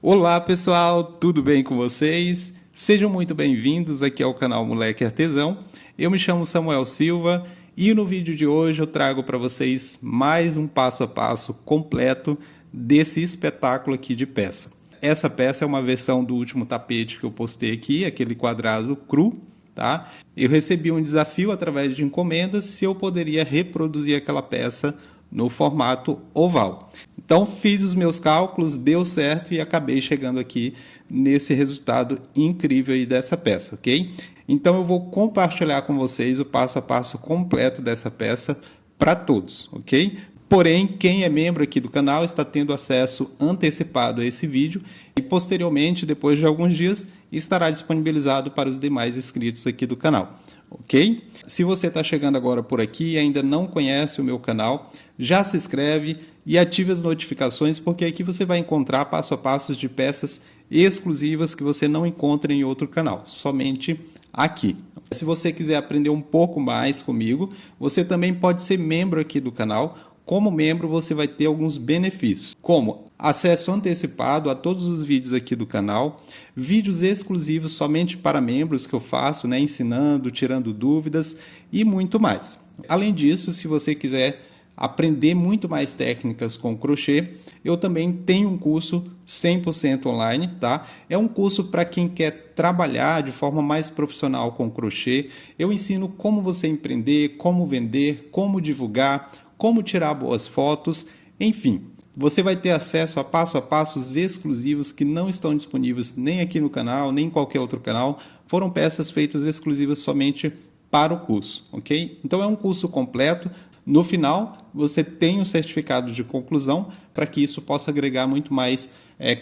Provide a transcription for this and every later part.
Olá pessoal, tudo bem com vocês? Sejam muito bem-vindos aqui ao canal Moleque Artesão. Eu me chamo Samuel Silva e no vídeo de hoje eu trago para vocês mais um passo a passo completo desse espetáculo aqui de peça. Essa peça é uma versão do último tapete que eu postei aqui, aquele quadrado cru, tá? Eu recebi um desafio através de encomendas se eu poderia reproduzir aquela peça no formato oval. Então fiz os meus cálculos, deu certo e acabei chegando aqui nesse resultado incrível aí dessa peça, ok? Então eu vou compartilhar com vocês o passo a passo completo dessa peça para todos, ok? Porém, quem é membro aqui do canal está tendo acesso antecipado a esse vídeo e posteriormente, depois de alguns dias, estará disponibilizado para os demais inscritos aqui do canal, ok? Se você está chegando agora por aqui e ainda não conhece o meu canal, já se inscreve e ative as notificações, porque aqui você vai encontrar passo a passo de peças exclusivas que você não encontra em outro canal, somente aqui. Se você quiser aprender um pouco mais comigo, você também pode ser membro aqui do canal. Como membro, você vai ter alguns benefícios, como acesso antecipado a todos os vídeos aqui do canal, vídeos exclusivos somente para membros que eu faço, ensinando, tirando dúvidas e muito mais. Além disso, se você quiser aprender muito mais técnicas com crochê, eu também tenho um curso 100% online, tá? É um curso para quem quer trabalhar de forma mais profissional com crochê. Eu ensino como você empreender, como vender, como divulgar, como tirar boas fotos, enfim. Você vai ter acesso a passos exclusivos que não estão disponíveis nem aqui no canal, nem em qualquer outro canal. Foram peças feitas exclusivas somente para o curso, ok? Então é um curso completo. No final, você tem um certificado de conclusão para que isso possa agregar muito mais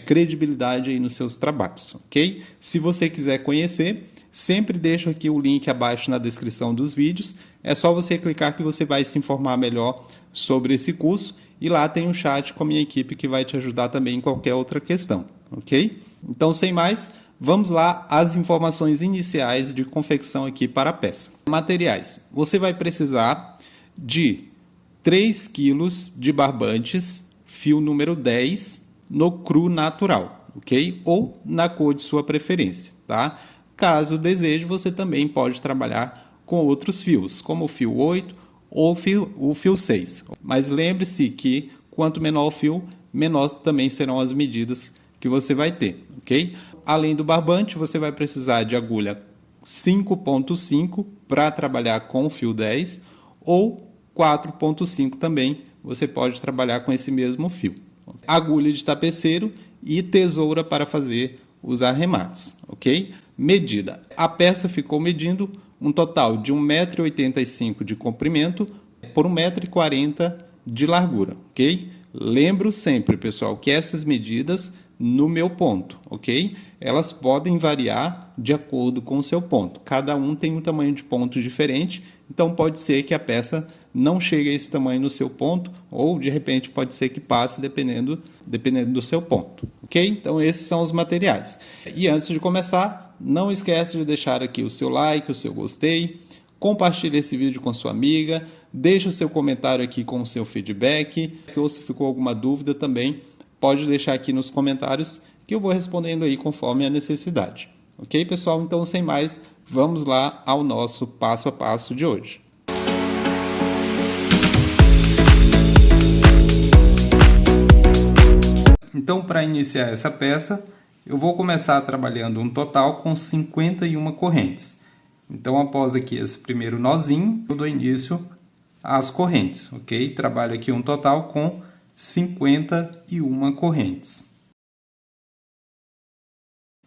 credibilidade aí nos seus trabalhos, ok? Se você quiser conhecer, sempre deixo aqui o link abaixo na descrição dos vídeos. É só você clicar que você vai se informar melhor sobre esse curso e lá tem um chat com a minha equipe que vai te ajudar também em qualquer outra questão, ok? Então, sem mais, vamos lá às informações iniciais de confecção aqui para a peça. Materiais. Você vai precisar de 3 kg de barbantes, fio número 10, no cru natural, ok? Ou na cor de sua preferência, tá? Caso deseje, você também pode trabalhar com outros fios, como o fio 8 ou o fio 6. Mas lembre-se que quanto menor o fio, menor também serão as medidas que você vai ter, ok? Além do barbante, você vai precisar de agulha 5.5 para trabalhar com o fio 10 ou 4.5 também, você pode trabalhar com esse mesmo fio. Agulha de tapeceiro e tesoura para fazer os arremates, ok? Medida. A peça ficou medindo um total de 1,85 m de comprimento por 1,40 m de largura, ok? Lembro sempre, pessoal, que essas medidas no meu ponto, ok? Elas podem variar de acordo com o seu ponto. Cada um tem um tamanho de ponto diferente, então pode ser que a peça não chegue a esse tamanho no seu ponto, ou de repente pode ser que passe dependendo do seu ponto, ok? Então esses são os materiais. E antes de começar, não esquece de deixar aqui o seu like, o seu gostei, compartilhe esse vídeo com sua amiga, deixe o seu comentário aqui com o seu feedback, ou se ficou alguma dúvida também, pode deixar aqui nos comentários que eu vou respondendo aí conforme a necessidade. Ok, pessoal? Então, sem mais, vamos lá ao nosso passo a passo de hoje. Então, para iniciar essa peça, eu vou começar trabalhando um total com 51 correntes. Então, após aqui esse primeiro nozinho, eu dou início às correntes, ok? Trabalho aqui um total com 51 correntes.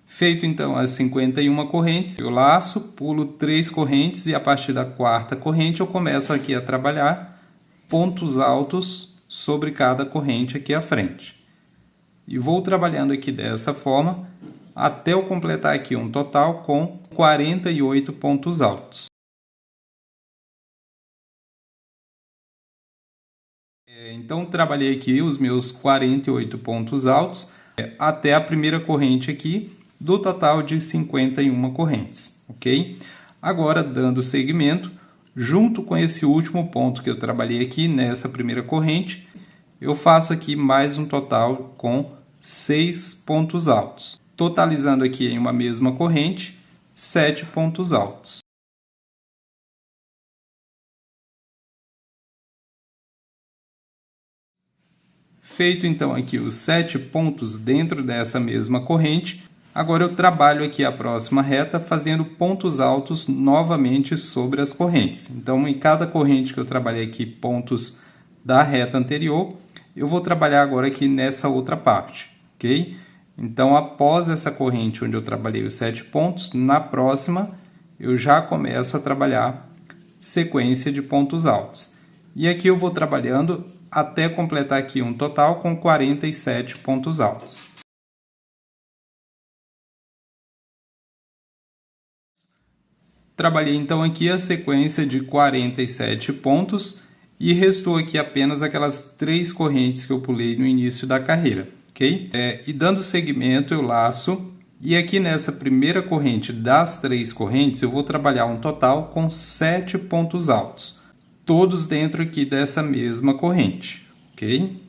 Feito então as 51 correntes, eu laço, pulo 3 correntes e a partir da 4ª corrente eu começo aqui a trabalhar pontos altos sobre cada corrente aqui à frente. E vou trabalhando aqui dessa forma até eu completar aqui um total com 48 pontos altos. Então, trabalhei aqui os meus 48 pontos altos até a primeira corrente aqui, do total de 51 correntes, ok? Agora, dando seguimento, junto com esse último ponto que eu trabalhei aqui nessa primeira corrente, eu faço aqui mais um total com 6 pontos altos, totalizando aqui em uma mesma corrente 7 pontos altos. Feito então aqui os 7 pontos dentro dessa mesma corrente, agora eu trabalho aqui a próxima reta fazendo pontos altos novamente sobre as correntes. Então, em cada corrente que eu trabalhei aqui pontos da reta anterior, eu vou trabalhar agora aqui nessa outra parte, ok? Então, após essa corrente onde eu trabalhei os 7 pontos, na próxima eu já começo a trabalhar sequência de pontos altos. E aqui eu vou trabalhando até completar aqui um total com 47 pontos altos. Trabalhei então aqui a sequência de 47 pontos e restou aqui apenas aquelas 3 correntes que eu pulei no início da carreira, ok? E dando seguimento eu laço, e aqui nessa primeira corrente das 3 correntes eu vou trabalhar um total com 7 pontos altos, todos dentro aqui dessa mesma corrente, ok?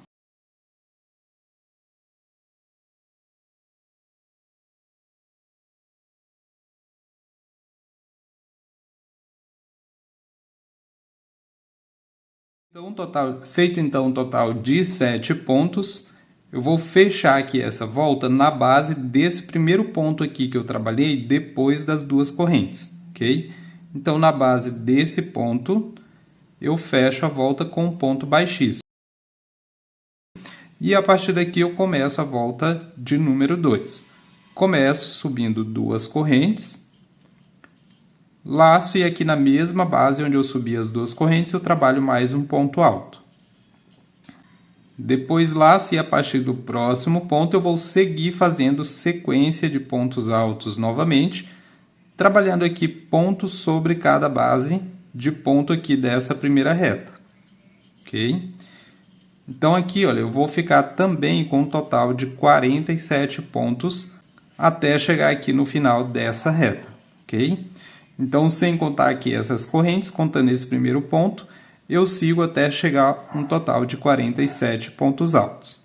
Então, feito um total de 7 pontos, eu vou fechar aqui essa volta na base desse primeiro ponto aqui que eu trabalhei depois das 2 correntes, ok? Então, na base desse ponto, eu fecho a volta com um ponto baixíssimo. E a partir daqui eu começo a volta de número 2. Começo subindo 2 correntes, laço, e aqui na mesma base onde eu subi as 2 correntes, eu trabalho mais um ponto alto. Depois laço, e a partir do próximo ponto eu vou seguir fazendo sequência de pontos altos novamente, trabalhando aqui pontos sobre cada base de ponto aqui dessa primeira reta, ok? Então aqui, olha, eu vou ficar também com um total de 47 pontos até chegar aqui no final dessa reta, ok? Então, sem contar aqui essas correntes, contando esse primeiro ponto, eu sigo até chegar um total de 47 pontos altos.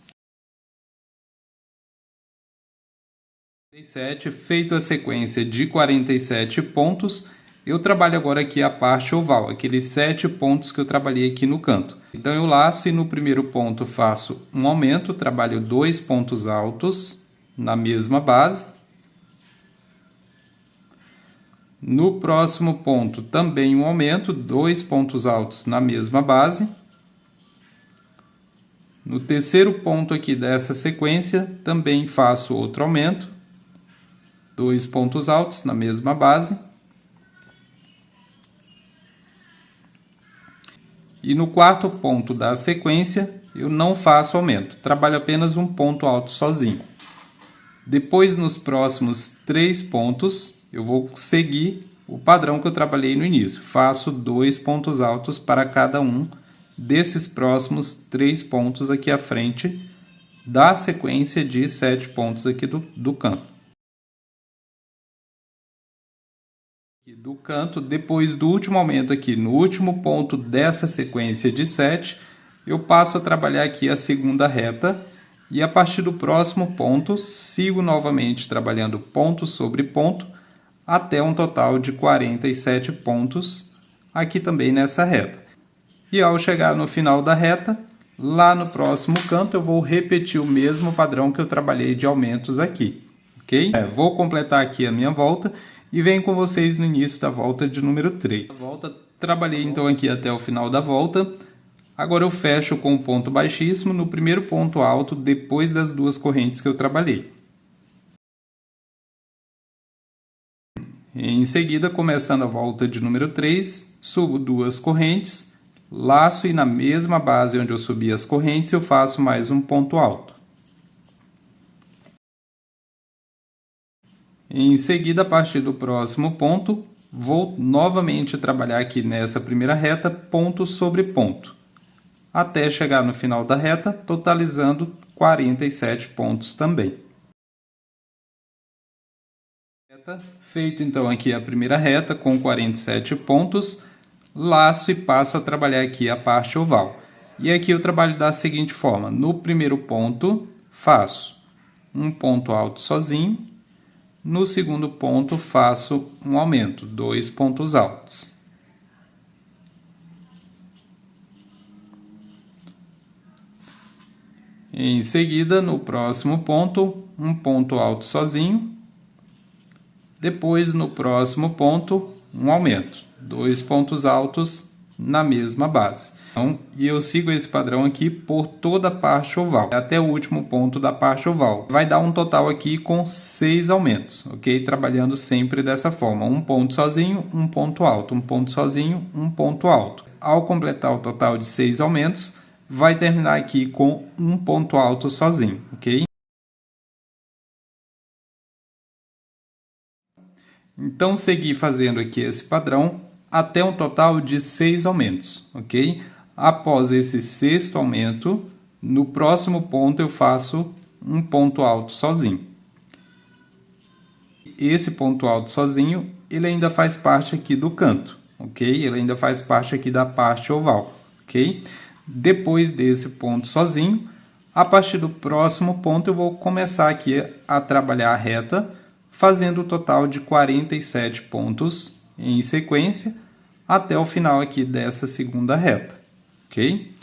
Feito a sequência de 47 pontos, eu trabalho agora aqui a parte oval, aqueles 7 pontos que eu trabalhei aqui no canto. Então, eu laço e no primeiro ponto faço um aumento, trabalho 2 pontos altos na mesma base. No próximo ponto, também um aumento, 2 pontos altos na mesma base. No terceiro ponto aqui dessa sequência, também faço outro aumento, 2 pontos altos na mesma base. E no quarto ponto da sequência, eu não faço aumento, trabalho apenas um ponto alto sozinho. Depois, nos próximos 3 pontos, eu vou seguir o padrão que eu trabalhei no início. Faço 2 pontos altos para cada um desses próximos 3 pontos aqui à frente da sequência de 7 pontos aqui do canto. Do canto, depois do último aumento aqui, no último ponto dessa sequência de 7, eu passo a trabalhar aqui a segunda reta, e a partir do próximo ponto, sigo novamente trabalhando ponto sobre ponto, até um total de 47 pontos aqui também nessa reta. E ao chegar no final da reta, lá no próximo canto, eu vou repetir o mesmo padrão que eu trabalhei de aumentos aqui, ok? Vou completar aqui a minha volta e venho com vocês no início da volta de número 3. Trabalhei então aqui até o final da volta. Agora eu fecho com um ponto baixíssimo no primeiro ponto alto depois das 2 correntes que eu trabalhei. Em seguida, começando a volta de número 3, subo 2 correntes, laço, e na mesma base onde eu subi as correntes eu faço mais um ponto alto. Em seguida, a partir do próximo ponto, vou novamente trabalhar aqui nessa primeira reta, ponto sobre ponto, até chegar no final da reta, totalizando 47 pontos também. Feito então aqui a primeira reta com 47 pontos, laço e passo a trabalhar aqui a parte oval. E aqui eu trabalho da seguinte forma: no primeiro ponto, faço um ponto alto sozinho. No segundo ponto, faço um aumento, 2 pontos altos. Em seguida, no próximo ponto, um ponto alto sozinho. Depois, no próximo ponto, um aumento, 2 pontos altos na mesma base. Então, e eu sigo esse padrão aqui por toda a parte oval, até o último ponto da parte oval. Vai dar um total aqui com 6 aumentos, ok? Trabalhando sempre dessa forma, um ponto sozinho, um ponto alto, um ponto sozinho, um ponto alto. Ao completar o total de 6 aumentos, vai terminar aqui com um ponto alto sozinho, ok? Então, segui fazendo aqui esse padrão até um total de 6 aumentos, ok? Após esse sexto aumento, no próximo ponto eu faço um ponto alto sozinho. Esse ponto alto sozinho, ele ainda faz parte aqui do canto, ok? Ele ainda faz parte aqui da parte oval, ok? Depois desse ponto sozinho, a partir do próximo ponto eu vou começar aqui a trabalhar a reta, fazendo o total de 47 pontos em sequência até o final aqui dessa segunda reta, ok?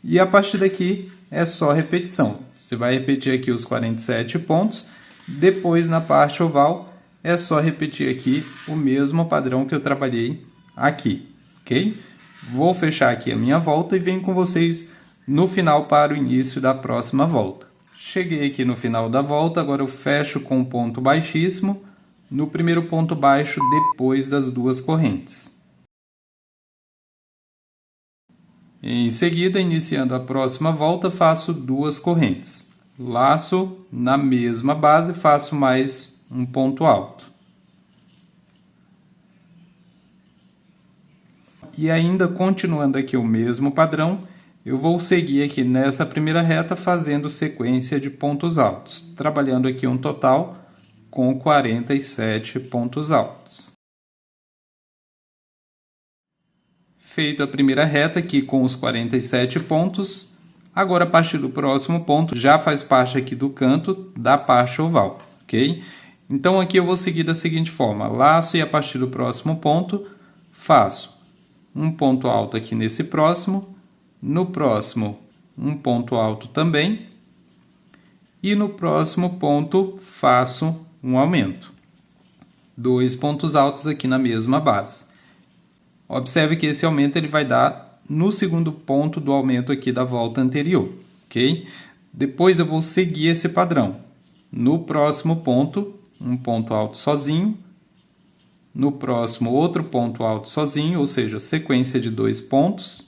E a partir daqui é só repetição. Você vai repetir aqui os 47 pontos, depois na parte oval é só repetir aqui o mesmo padrão que eu trabalhei aqui, ok? Vou fechar aqui a minha volta e venho com vocês no final para o início da próxima volta. Cheguei aqui no final da volta, agora eu fecho com um ponto baixíssimo, no primeiro ponto baixo depois das duas correntes. Em seguida, iniciando a próxima volta, faço duas correntes. Laço na mesma base, faço mais um ponto alto. E ainda continuando aqui o mesmo padrão, eu vou seguir aqui nessa primeira reta fazendo sequência de pontos altos, trabalhando aqui um total com 47 pontos altos. Feito a primeira reta aqui com os 47 pontos, agora a partir do próximo ponto já faz parte aqui do canto da parte oval, ok? Então aqui eu vou seguir da seguinte forma, laço e a partir do próximo ponto faço um ponto alto aqui nesse próximo, no próximo um ponto alto também, e no próximo ponto faço um aumento. 2 pontos altos aqui na mesma base. Observe que esse aumento ele vai dar no segundo ponto do aumento aqui da volta anterior, ok? Depois eu vou seguir esse padrão. No próximo ponto, um ponto alto sozinho. No próximo, outro ponto alto sozinho, ou seja, sequência de 2 pontos.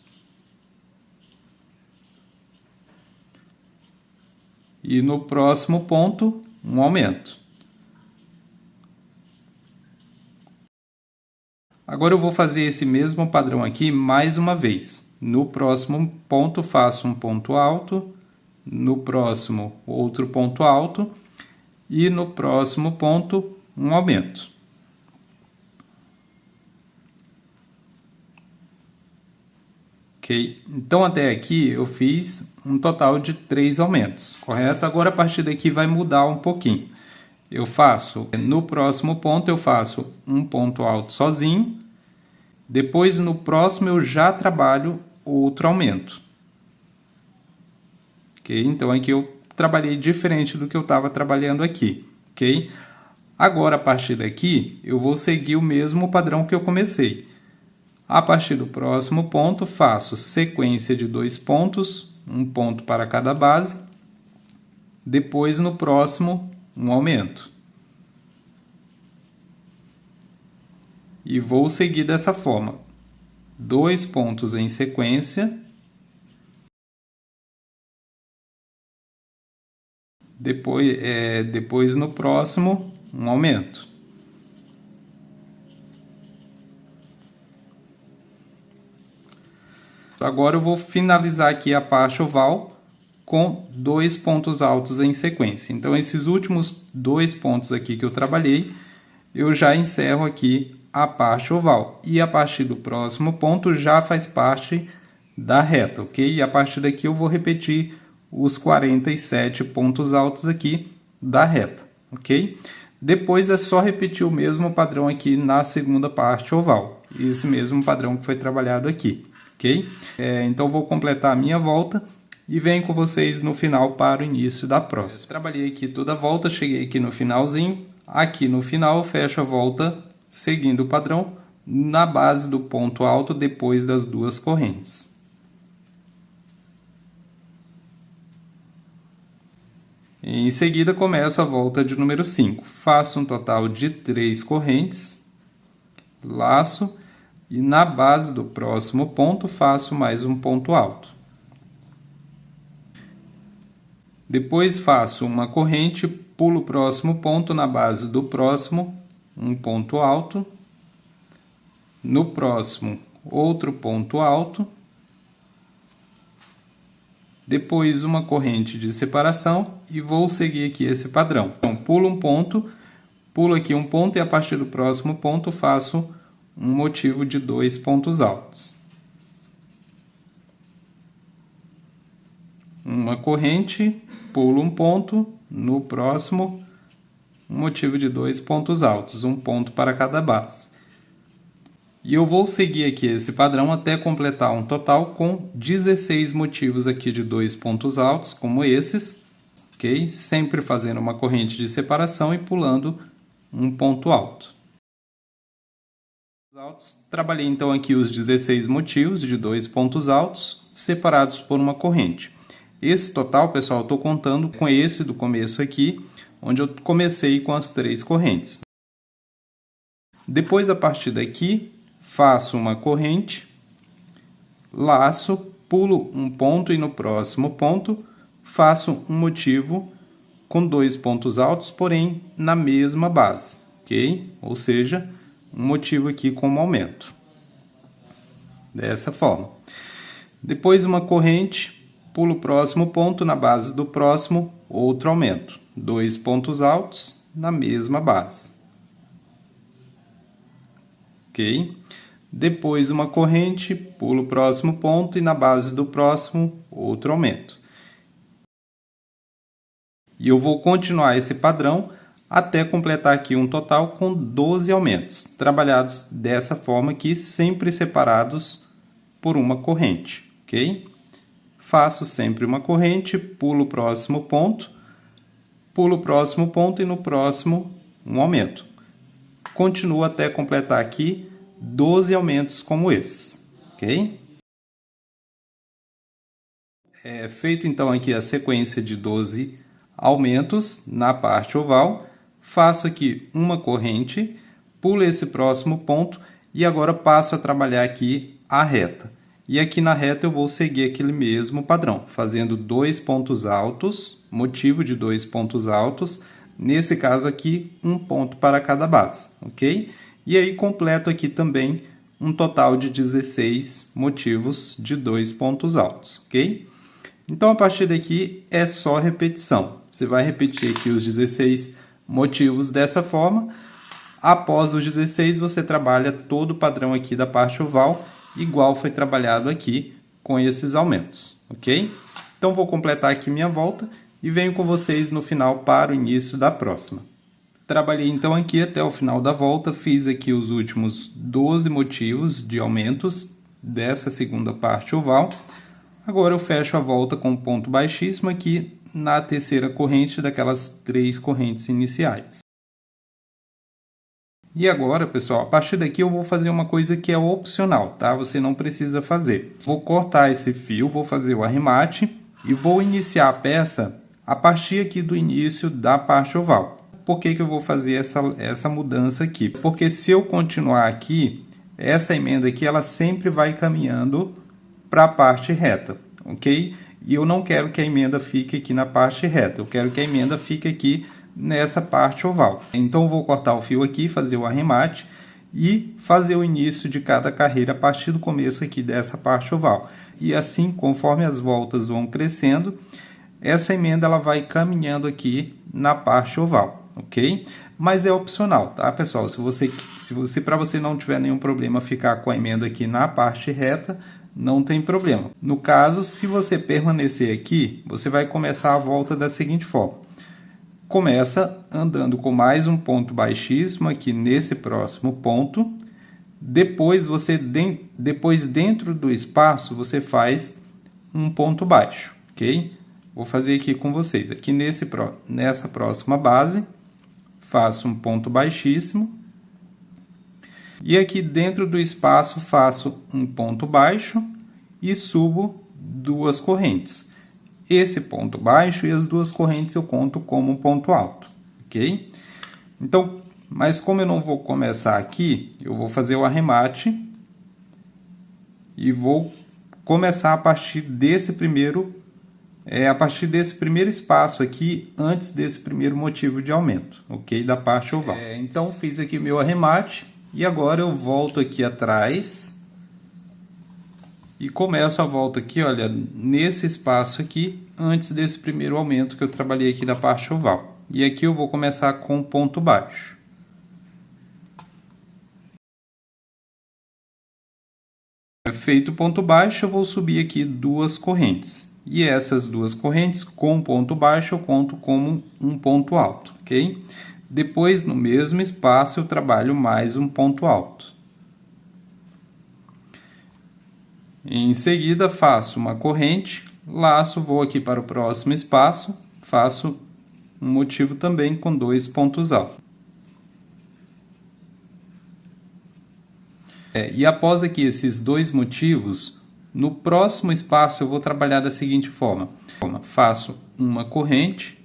E no próximo ponto, um aumento. Agora eu vou fazer esse mesmo padrão aqui mais uma vez. No próximo ponto, faço um ponto alto. No próximo, outro ponto alto. E no próximo ponto, um aumento. Ok? Então, até aqui eu fiz um total de 3 aumentos, correto? Agora, a partir daqui vai mudar um pouquinho. Eu faço, no próximo ponto, eu faço um ponto alto sozinho. Depois, no próximo, eu já trabalho outro aumento. Ok? Então, aqui eu trabalhei diferente do que eu estava trabalhando aqui. Ok? Agora, a partir daqui, eu vou seguir o mesmo padrão que eu comecei. A partir do próximo ponto, faço sequência de 2 pontos, um ponto para cada base. Depois, no próximo, um aumento. E vou seguir dessa forma. 2 pontos em sequência. Depois no próximo, um aumento. Agora eu vou finalizar aqui a parte oval com 2 pontos altos em sequência. Então, esses últimos 2 pontos aqui que eu trabalhei, eu já encerro aqui a parte oval. E a partir do próximo ponto já faz parte da reta, ok? E a partir daqui eu vou repetir os 47 pontos altos aqui da reta, ok? Depois é só repetir o mesmo padrão aqui na segunda parte oval, esse mesmo padrão que foi trabalhado aqui, ok? Então vou completar a minha volta e venho com vocês no final para o início da próxima. Trabalhei aqui toda a volta, cheguei aqui no finalzinho, aqui no final fecho a volta seguindo o padrão na base do ponto alto depois das duas correntes. Em seguida, começo a volta de número 5. Faço um total de 3 correntes, laço, e na base do próximo ponto, faço mais um ponto alto. Depois, faço uma corrente, pulo o próximo ponto, na base do próximo, um ponto alto. No próximo, outro ponto alto. Depois uma corrente de separação e vou seguir aqui esse padrão. Então, pulo um ponto, pulo aqui um ponto e a partir do próximo ponto faço um motivo de 2 pontos altos. Uma corrente, pulo um ponto, no próximo um motivo de 2 pontos altos, um ponto para cada base. E eu vou seguir aqui esse padrão até completar um total com 16 motivos aqui de 2 pontos altos, como esses, ok? Sempre fazendo uma corrente de separação e pulando um ponto alto. Trabalhei então aqui os 16 motivos de 2 pontos altos, separados por uma corrente. Esse total, pessoal, eu estou contando com esse do começo aqui, onde eu comecei com as 3 correntes. Depois, a partir daqui, faço uma corrente, laço, pulo um ponto e no próximo ponto faço um motivo com 2 pontos altos, porém na mesma base, ok? Ou seja, um motivo aqui como aumento. Dessa forma. Depois uma corrente, pulo o próximo ponto, na base do próximo, outro aumento. 2 pontos altos na mesma base. Ok? Depois uma corrente, pulo o próximo ponto e na base do próximo, outro aumento. E eu vou continuar esse padrão até completar aqui um total com 12 aumentos, trabalhados dessa forma aqui, sempre separados por uma corrente, ok? Faço sempre uma corrente, pulo o próximo ponto e no próximo um aumento. Continuo até completar aqui 12 aumentos como esse, ok? Feito então aqui a sequência de 12 aumentos na parte oval, faço aqui uma corrente, pulo esse próximo ponto e agora passo a trabalhar aqui a reta. E aqui na reta eu vou seguir aquele mesmo padrão, fazendo 2 pontos altos, motivo de 2 pontos altos, nesse caso aqui um ponto para cada base, ok? E aí completo aqui também um total de 16 motivos de 2 pontos altos, ok? Então, a partir daqui é só repetição. Você vai repetir aqui os 16 motivos dessa forma. Após os 16, você trabalha todo o padrão aqui da parte oval, igual foi trabalhado aqui com esses aumentos, ok? Então, vou completar aqui minha volta e venho com vocês no final para o início da próxima. Trabalhei então aqui até o final da volta, fiz aqui os últimos 12 motivos de aumentos dessa segunda parte oval. Agora eu fecho a volta com um ponto baixíssimo aqui na terceira corrente daquelas 3 correntes iniciais. E agora, pessoal, a partir daqui eu vou fazer uma coisa que é opcional, tá? Você não precisa fazer. Vou cortar esse fio, vou fazer o arremate e vou iniciar a peça a partir aqui do início da parte oval. Por que eu vou fazer essa mudança aqui? Porque se eu continuar aqui, essa emenda aqui ela sempre vai caminhando para a parte reta, ok? E eu não quero que a emenda fique aqui na parte reta, eu quero que a emenda fique aqui nessa parte oval. Então eu vou cortar o fio aqui, fazer o arremate e fazer o início de cada carreira a partir do começo aqui dessa parte oval. E assim, conforme as voltas vão crescendo, essa emenda ela vai caminhando aqui na parte oval. Ok? Mas é opcional, tá, pessoal? Se para você não tiver nenhum problema ficar com a emenda aqui na parte reta, não tem problema. No caso, se você permanecer aqui, você vai começar a volta da seguinte forma. começa andando com mais um ponto baixíssimo aqui nesse próximo ponto. Depois, dentro do espaço, você faz um ponto baixo, ok? Vou fazer aqui com vocês. Aqui nessa próxima base, faço um ponto baixíssimo. E aqui dentro do espaço, faço um ponto baixo e subo duas correntes. Esse ponto baixo e as duas correntes eu conto como um ponto alto, ok? Então, mas como eu não vou começar aqui, eu vou fazer o arremate e vou começar a partir desse primeiro espaço aqui, antes desse primeiro motivo de aumento, ok? Da parte oval. Então, fiz aqui meu arremate e agora eu volto aqui atrás e começo a volta aqui, olha, nesse espaço aqui, antes desse primeiro aumento que eu trabalhei aqui da parte oval. E aqui eu vou começar com ponto baixo. Feito o ponto baixo, eu vou subir aqui duas correntes. E essas duas correntes, com ponto baixo, eu conto como um ponto alto, ok? Depois, no mesmo espaço, eu trabalho mais um ponto alto. Em seguida, faço uma corrente, laço, vou aqui para o próximo espaço, faço um motivo também com dois pontos altos. E após aqui esses dois motivos, no próximo espaço eu vou trabalhar da seguinte forma. Faço uma corrente,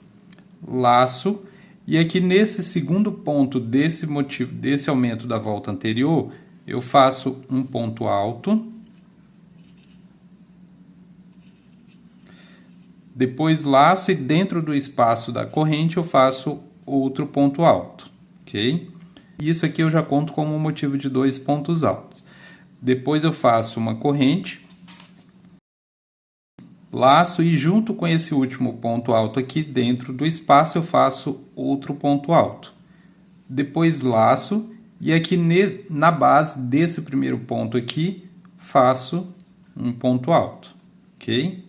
laço, e aqui nesse segundo ponto desse aumento da volta anterior, eu faço um ponto alto. Depois laço e dentro do espaço da corrente eu faço outro ponto alto, ok? Isso aqui eu já conto como um motivo de dois pontos altos. Depois eu faço uma corrente, laço e junto com esse último ponto alto aqui dentro do espaço eu faço outro ponto alto. Depois laço e aqui na base desse primeiro ponto aqui faço um ponto alto, ok?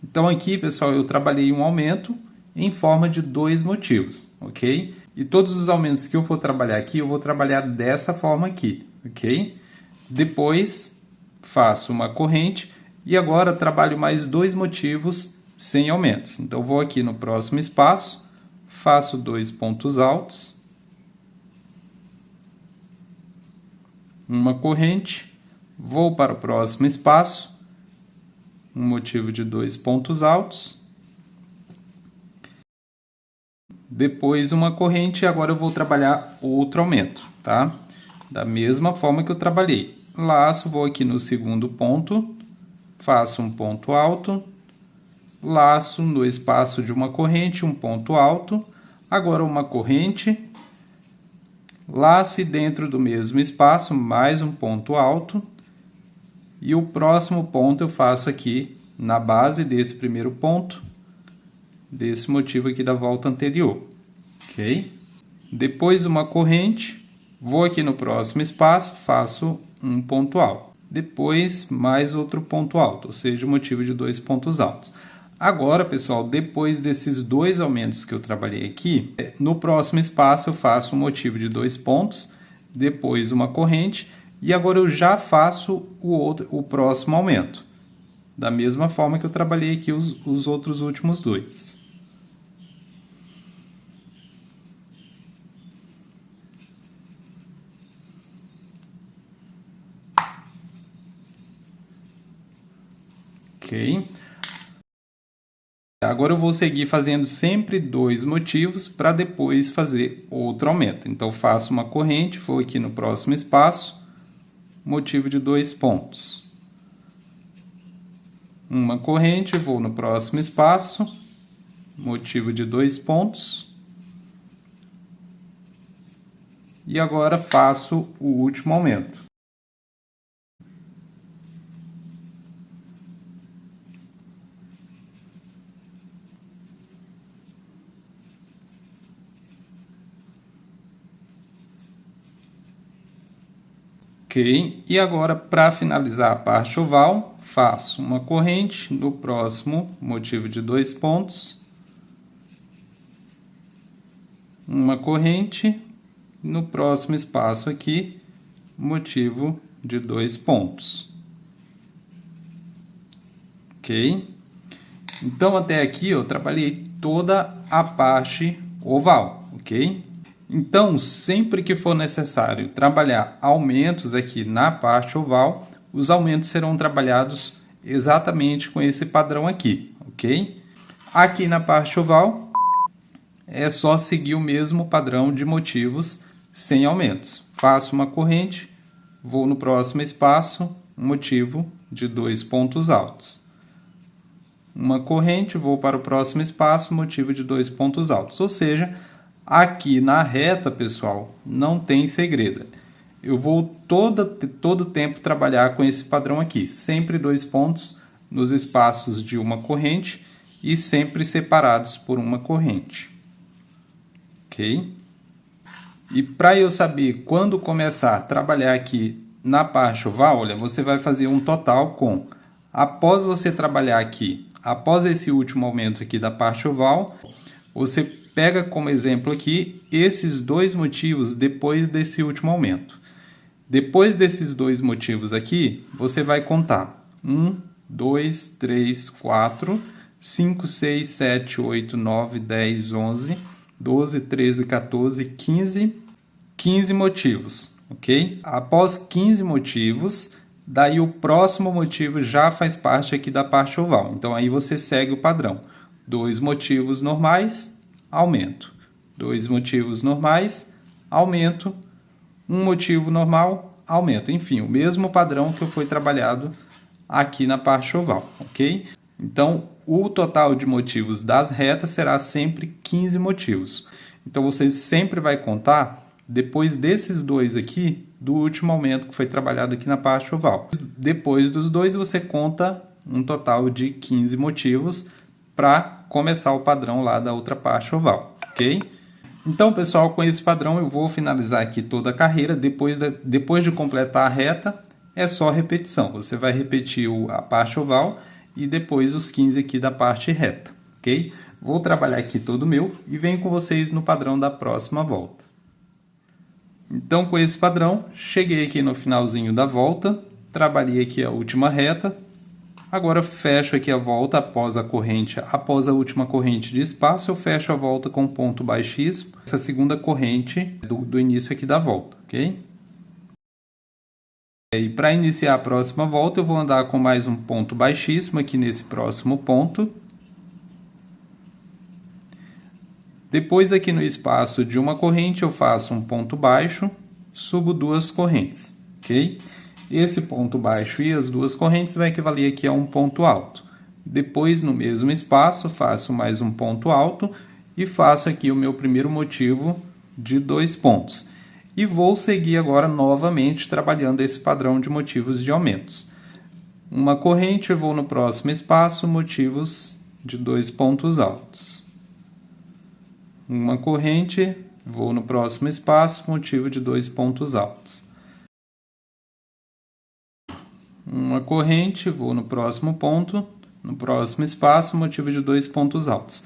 Então aqui, pessoal, eu trabalhei um aumento em forma de dois motivos, ok? E todos os aumentos que eu for trabalhar aqui, eu vou trabalhar dessa forma aqui, ok? Depois, faço uma corrente e agora trabalho mais dois motivos sem aumentos. Então, vou aqui no próximo espaço, faço dois pontos altos, uma corrente, vou para o próximo espaço, um motivo de dois pontos altos, depois uma corrente e agora eu vou trabalhar outro aumento, tá? Da mesma forma que eu trabalhei. Laço, vou aqui no segundo ponto, faço um ponto alto, laço no espaço de uma corrente, um ponto alto, agora uma corrente, laço e dentro do mesmo espaço mais um ponto alto, e o próximo ponto eu faço aqui na base desse primeiro ponto, desse motivo aqui da volta anterior, ok? Depois uma corrente, vou aqui no próximo espaço, faço um ponto alto. Depois mais outro ponto alto, ou seja, o motivo de dois pontos altos. Agora, pessoal, depois desses dois aumentos que eu trabalhei aqui, no próximo espaço eu faço um motivo de dois pontos, depois uma corrente, e agora eu já faço o próximo aumento. Da mesma forma que eu trabalhei aqui os outros últimos dois. Ok? Agora eu vou seguir fazendo sempre dois motivos para depois fazer outro aumento. Então, faço uma corrente, vou aqui no próximo espaço, motivo de dois pontos. Uma corrente, vou no próximo espaço, motivo de dois pontos. E agora faço o último aumento. Ok, e agora para finalizar a parte oval, faço uma corrente no próximo motivo de dois pontos, uma corrente, no próximo espaço aqui, motivo de 2 pontos. Ok? Então, até aqui eu trabalhei toda a parte oval, ok? Então, sempre que for necessário trabalhar aumentos aqui na parte oval, os aumentos serão trabalhados exatamente com esse padrão aqui, ok? Aqui na parte oval, é só seguir o mesmo padrão de motivos sem aumentos. Faço uma corrente, vou no próximo espaço, motivo de 2 pontos altos. Uma corrente, vou para o próximo espaço, motivo de 2 pontos altos. Ou seja, aqui na reta, pessoal, não tem segredo. Eu vou todo tempo trabalhar com esse padrão aqui. Sempre 2 pontos nos espaços de uma corrente e sempre separados por uma corrente. Ok? E para eu saber quando começar a trabalhar aqui na parte oval, olha, você vai fazer um total com, após você trabalhar aqui, após esse último aumento aqui da parte oval, você pega como exemplo aqui esses 2 motivos depois desse último aumento. Depois desses 2 motivos aqui, você vai contar 1, 2, 3, 4, 5, 6, 7, 8, 9, 10, 11, 12, 13, 14, 15 motivos, ok? Após 15 motivos, daí o próximo motivo já faz parte aqui da parte oval. Então, aí você segue o padrão. 2 motivos normais, aumento. 2 motivos normais, aumento. 1 motivo normal, aumento. Enfim, o mesmo padrão que foi trabalhado aqui na parte oval, ok? Então, o total de motivos das retas será sempre 15 motivos. Então, você sempre vai contar depois desses 2 aqui, do último aumento que foi trabalhado aqui na parte oval. Depois dos 2, você conta um total de 15 motivos para começar o padrão lá da outra parte oval, ok? Então, pessoal, com esse padrão eu vou finalizar aqui toda a carreira. Depois de completar a reta, é só repetição. Você vai repetir a parte oval e depois os 15 aqui da parte reta, ok? Vou trabalhar aqui todo o meu e venho com vocês no padrão da próxima volta. Então, com esse padrão, cheguei aqui no finalzinho da volta, trabalhei aqui a última reta. Agora, fecho aqui a volta após a última corrente de espaço, eu fecho a volta com ponto baixíssimo, essa segunda corrente do início aqui da volta, ok? E para iniciar a próxima volta, eu vou andar com mais um ponto baixíssimo aqui nesse próximo ponto. Depois, aqui no espaço de uma corrente, eu faço um ponto baixo, subo 2 correntes, ok? Esse ponto baixo e as 2 correntes vai equivaler aqui a um ponto alto. Depois, no mesmo espaço, faço mais um ponto alto e faço aqui o meu primeiro motivo de 2 pontos. E vou seguir agora novamente trabalhando esse padrão de motivos de aumentos. Uma corrente, eu vou no próximo espaço, motivos de 2 pontos altos. Uma corrente, vou no próximo espaço, motivo de 2 pontos altos. Uma corrente, vou no próximo ponto, no próximo espaço, motivo de 2 pontos altos.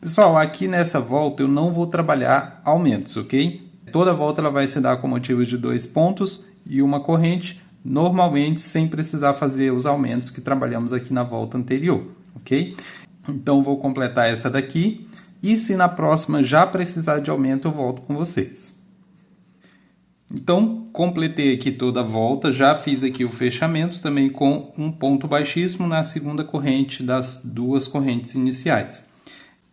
Pessoal, aqui nessa volta eu não vou trabalhar aumentos, ok? Toda volta ela vai se dar com motivos de 2 pontos e uma corrente, normalmente sem precisar fazer os aumentos que trabalhamos aqui na volta anterior, ok? Então, vou completar essa daqui. E se na próxima já precisar de aumento, eu volto com vocês. Então, completei aqui toda a volta, já fiz aqui o fechamento também com um ponto baixíssimo na segunda corrente das 2 correntes iniciais.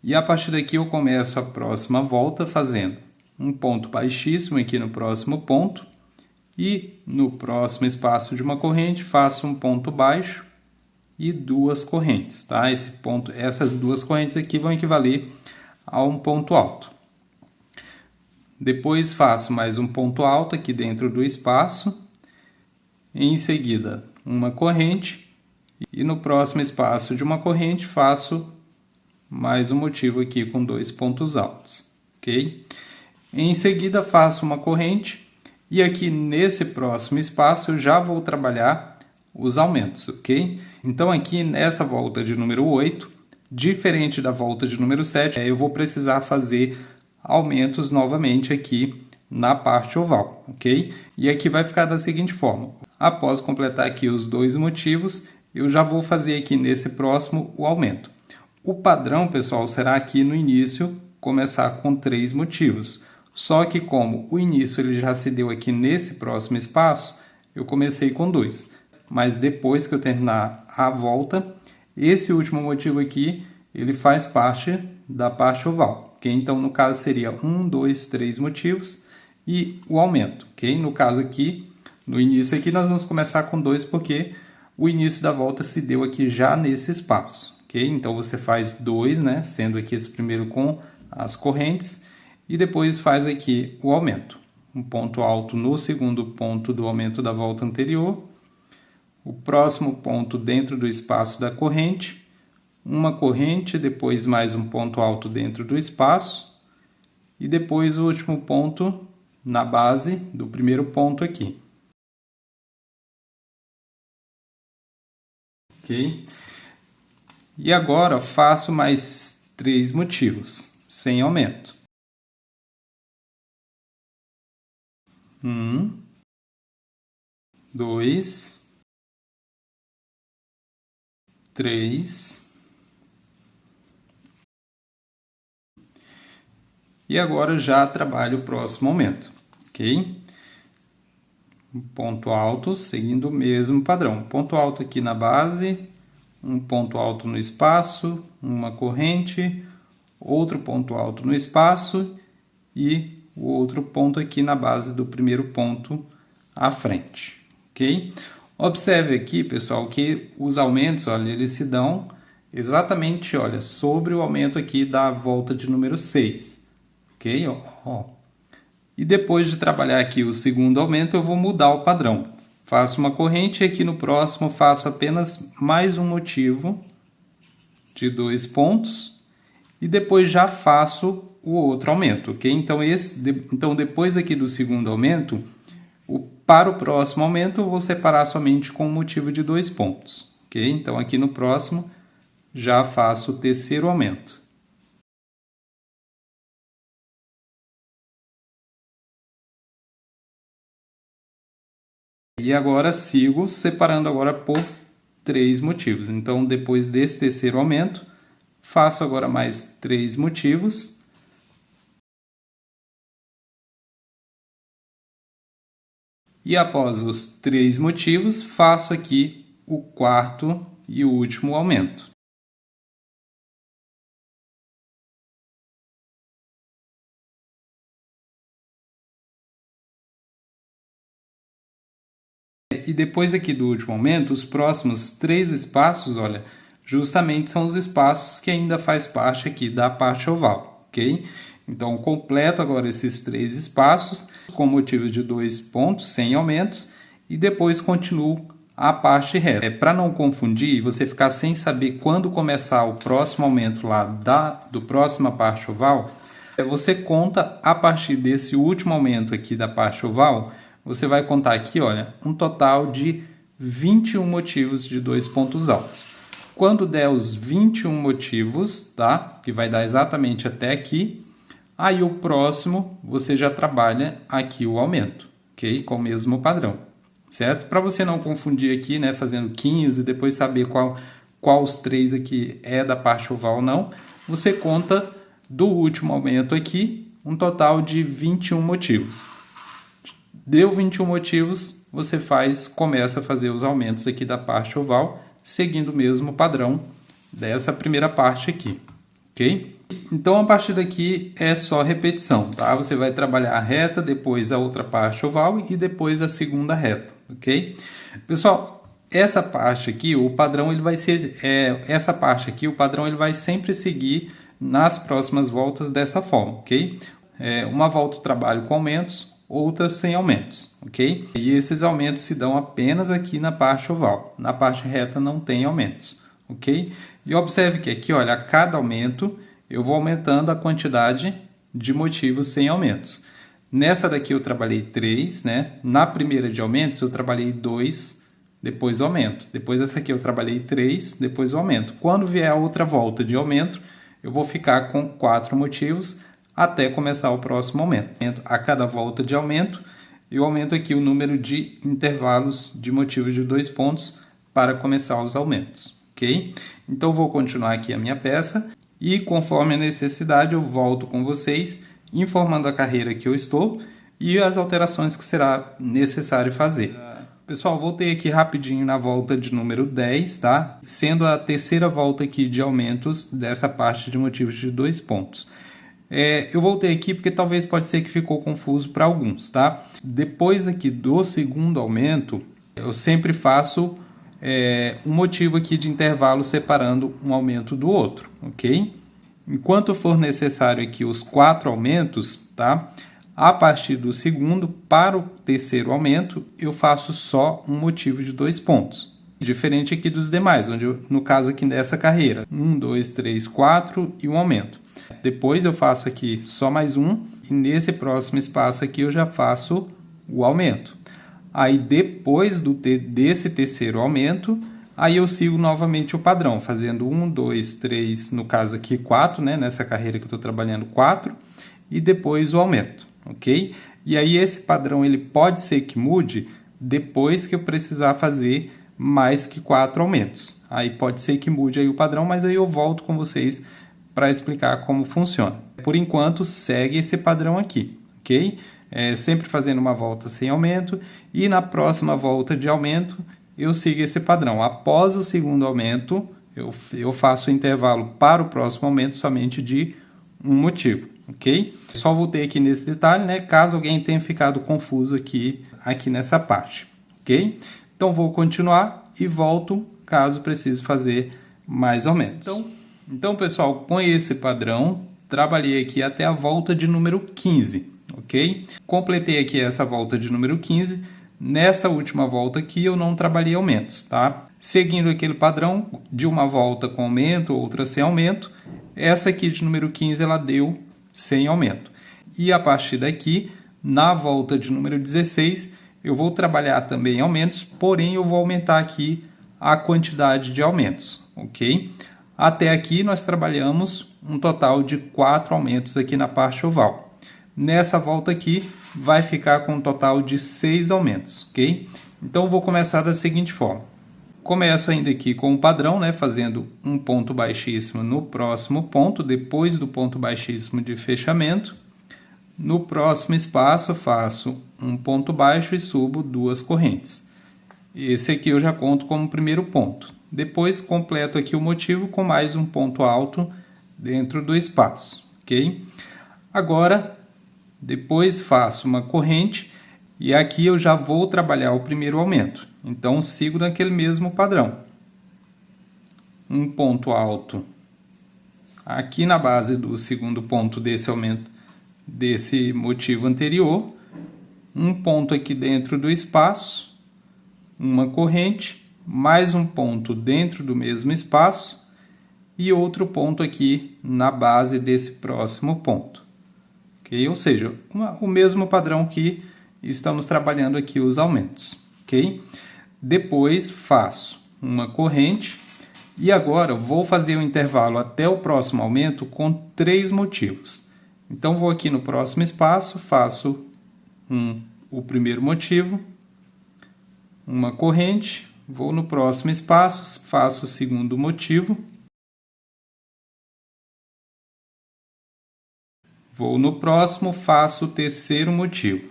E a partir daqui eu começo a próxima volta fazendo um ponto baixíssimo aqui no próximo ponto e no próximo espaço de uma corrente faço um ponto baixo e 2 correntes, tá? Essas 2 correntes aqui vão equivaler a um ponto alto. Depois faço mais um ponto alto aqui dentro do espaço. Em seguida, uma corrente. E no próximo espaço de uma corrente, faço mais um motivo aqui com 2 pontos altos. Ok? Em seguida, faço uma corrente. E aqui nesse próximo espaço, eu já vou trabalhar os aumentos. Ok? Então, aqui nessa volta de número 8, diferente da volta de número 7, eu vou precisar fazer aumentos novamente aqui na parte oval, ok? E aqui vai ficar da seguinte forma: após completar aqui os 2 motivos, eu já vou fazer aqui nesse próximo o aumento. O padrão, pessoal, será aqui no início começar com 3 motivos. Só que como o início ele já se deu aqui nesse próximo espaço, eu comecei com 2. Mas depois que eu terminar a volta, esse último motivo aqui, ele faz parte da parte oval, ok? Então, no caso, seria 1, 2, 3 motivos e o aumento, ok? No caso aqui, no início aqui, nós vamos começar com 2, porque o início da volta se deu aqui já nesse espaço, ok? Então, você faz 2, né? Sendo aqui esse primeiro com as correntes, e depois faz aqui o aumento. Um ponto alto no segundo ponto do aumento da volta anterior, o próximo ponto dentro do espaço da corrente, uma corrente, depois mais um ponto alto dentro do espaço, e depois o último ponto na base do primeiro ponto aqui. Ok? E agora faço mais 3 motivos, sem aumento. 1, 2, 3. E agora já trabalho o próximo aumento, ok? Um ponto alto, seguindo o mesmo padrão. Ponto alto aqui na base, um ponto alto no espaço, uma corrente, outro ponto alto no espaço e o outro ponto aqui na base do primeiro ponto à frente, ok? Observe aqui, pessoal, que os aumentos, olha, eles se dão exatamente, olha, sobre o aumento aqui da volta de número 6, ok? E depois de trabalhar aqui o segundo aumento, eu vou mudar o padrão. Faço uma corrente e aqui no próximo faço apenas mais um motivo de 2 pontos e depois já faço o outro aumento, ok? Então, depois aqui do segundo aumento, para o próximo aumento, eu vou separar somente com o motivo de 2 pontos, ok? Então, aqui no próximo, já faço o terceiro aumento. E agora sigo separando agora por 3 motivos. Então, depois desse terceiro aumento, faço agora mais 3 motivos. E após os 3 motivos, faço aqui o quarto e o último aumento. E depois aqui do último aumento, os próximos 3 espaços, olha, justamente são os espaços que ainda faz parte aqui da parte oval, ok? Então, completo agora esses 3 espaços com motivo de 2 pontos, sem aumentos, e depois continuo a parte reta. Para não confundir e você ficar sem saber quando começar o próximo aumento lá do próxima parte oval, você conta a partir desse último aumento aqui da parte oval, você vai contar aqui, olha, um total de 21 motivos de 2 pontos altos. Quando der os 21 motivos, tá? Que vai dar exatamente até aqui, aí o próximo você já trabalha aqui o aumento, ok? Com o mesmo padrão, certo? Para você não confundir aqui, né, fazendo 15 e depois saber qual os 3 aqui é da parte oval ou não, você conta do último aumento aqui um total de 21 motivos. Deu 21 motivos, você começa a fazer os aumentos aqui da parte oval, seguindo o mesmo padrão dessa primeira parte aqui, ok? Então, a partir daqui é só repetição, tá? Você vai trabalhar a reta, depois a outra parte oval e depois a segunda reta, ok? Pessoal, essa parte aqui, o padrão ele vai ser... essa parte aqui, o padrão ele vai sempre seguir nas próximas voltas dessa forma, ok? Uma volta eu trabalho com aumentos, outras sem aumentos, ok? E esses aumentos se dão apenas aqui na parte oval. Na parte reta não tem aumentos, ok? E observe que aqui, olha, a cada aumento eu vou aumentando a quantidade de motivos sem aumentos. Nessa daqui eu trabalhei 3, né? Na primeira de aumentos eu trabalhei 2, depois o aumento. Depois essa aqui eu trabalhei 3, depois o aumento. Quando vier a outra volta de aumento, eu vou ficar com 4 motivos, até começar o próximo aumento. A cada volta de aumento, eu aumento aqui o número de intervalos de motivos de 2 pontos para começar os aumentos, ok? Então, vou continuar aqui a minha peça e, conforme a necessidade, eu volto com vocês, informando a carreira que eu estou e as alterações que será necessário fazer. Pessoal, voltei aqui rapidinho na volta de número 10, tá? Sendo a terceira volta aqui de aumentos dessa parte de motivos de 2 pontos. Eu voltei aqui porque talvez pode ser que ficou confuso para alguns, tá? Depois aqui do segundo aumento, eu sempre faço um motivo aqui de intervalo separando um aumento do outro, ok? Enquanto for necessário aqui os 4 aumentos, tá? A partir do segundo para o terceiro aumento, eu faço só um motivo de 2 pontos. Diferente aqui dos demais, onde no caso aqui dessa carreira, 1, 2, 3, 4 e um aumento. Depois eu faço aqui só mais um e nesse próximo espaço aqui eu já faço o aumento. Aí depois desse terceiro aumento, aí eu sigo novamente o padrão, fazendo 1, 2, 3, no caso aqui 4, né? Nessa carreira que eu estou trabalhando 4, e depois o aumento. Ok? E aí esse padrão ele pode ser que mude depois que eu precisar fazer mais que 4 aumentos. Aí pode ser que mude aí o padrão, mas aí eu volto com vocês para explicar como funciona. Por enquanto, segue esse padrão aqui, ok? Sempre fazendo uma volta sem aumento e na próxima volta de aumento eu sigo esse padrão. Após o segundo aumento, eu faço o intervalo para o próximo aumento somente de um motivo. Ok? Só voltei aqui nesse detalhe, né? Caso alguém tenha ficado confuso aqui nessa parte, ok? Então, vou continuar e volto caso precise fazer mais aumentos. Então, pessoal, com esse padrão, trabalhei aqui até a volta de número 15, ok? Completei aqui essa volta de número 15. Nessa última volta aqui, eu não trabalhei aumentos, tá? Seguindo aquele padrão de uma volta com aumento, outra sem aumento, essa aqui de número 15, ela deu sem aumento. E a partir daqui, na volta de número 16, eu vou trabalhar também aumentos, porém eu vou aumentar aqui a quantidade de aumentos, ok? Até aqui nós trabalhamos um total de 4 aumentos aqui na parte oval. Nessa volta aqui, vai ficar com um total de 6 aumentos, ok? Então eu vou começar da seguinte forma. Começo ainda aqui com o padrão, né, fazendo um ponto baixíssimo no próximo ponto, depois do ponto baixíssimo de fechamento. No próximo espaço, faço um ponto baixo e subo 2 correntes. Esse aqui eu já conto como primeiro ponto. Depois, completo aqui o motivo com mais um ponto alto dentro do espaço, ok? Agora, depois faço uma corrente e aqui eu já vou trabalhar o primeiro aumento. Então, sigo naquele mesmo padrão. Um ponto alto aqui na base do segundo ponto desse aumento, desse motivo anterior. Um ponto aqui dentro do espaço, uma corrente, mais um ponto dentro do mesmo espaço e outro ponto aqui na base desse próximo ponto. Ok? Ou seja, o mesmo padrão que estamos trabalhando aqui os aumentos. Ok? Depois faço uma corrente e agora vou fazer o intervalo até o próximo aumento com 3 motivos. Então vou aqui no próximo espaço, faço o primeiro motivo, uma corrente, vou no próximo espaço, faço o segundo motivo, vou no próximo, faço o terceiro motivo.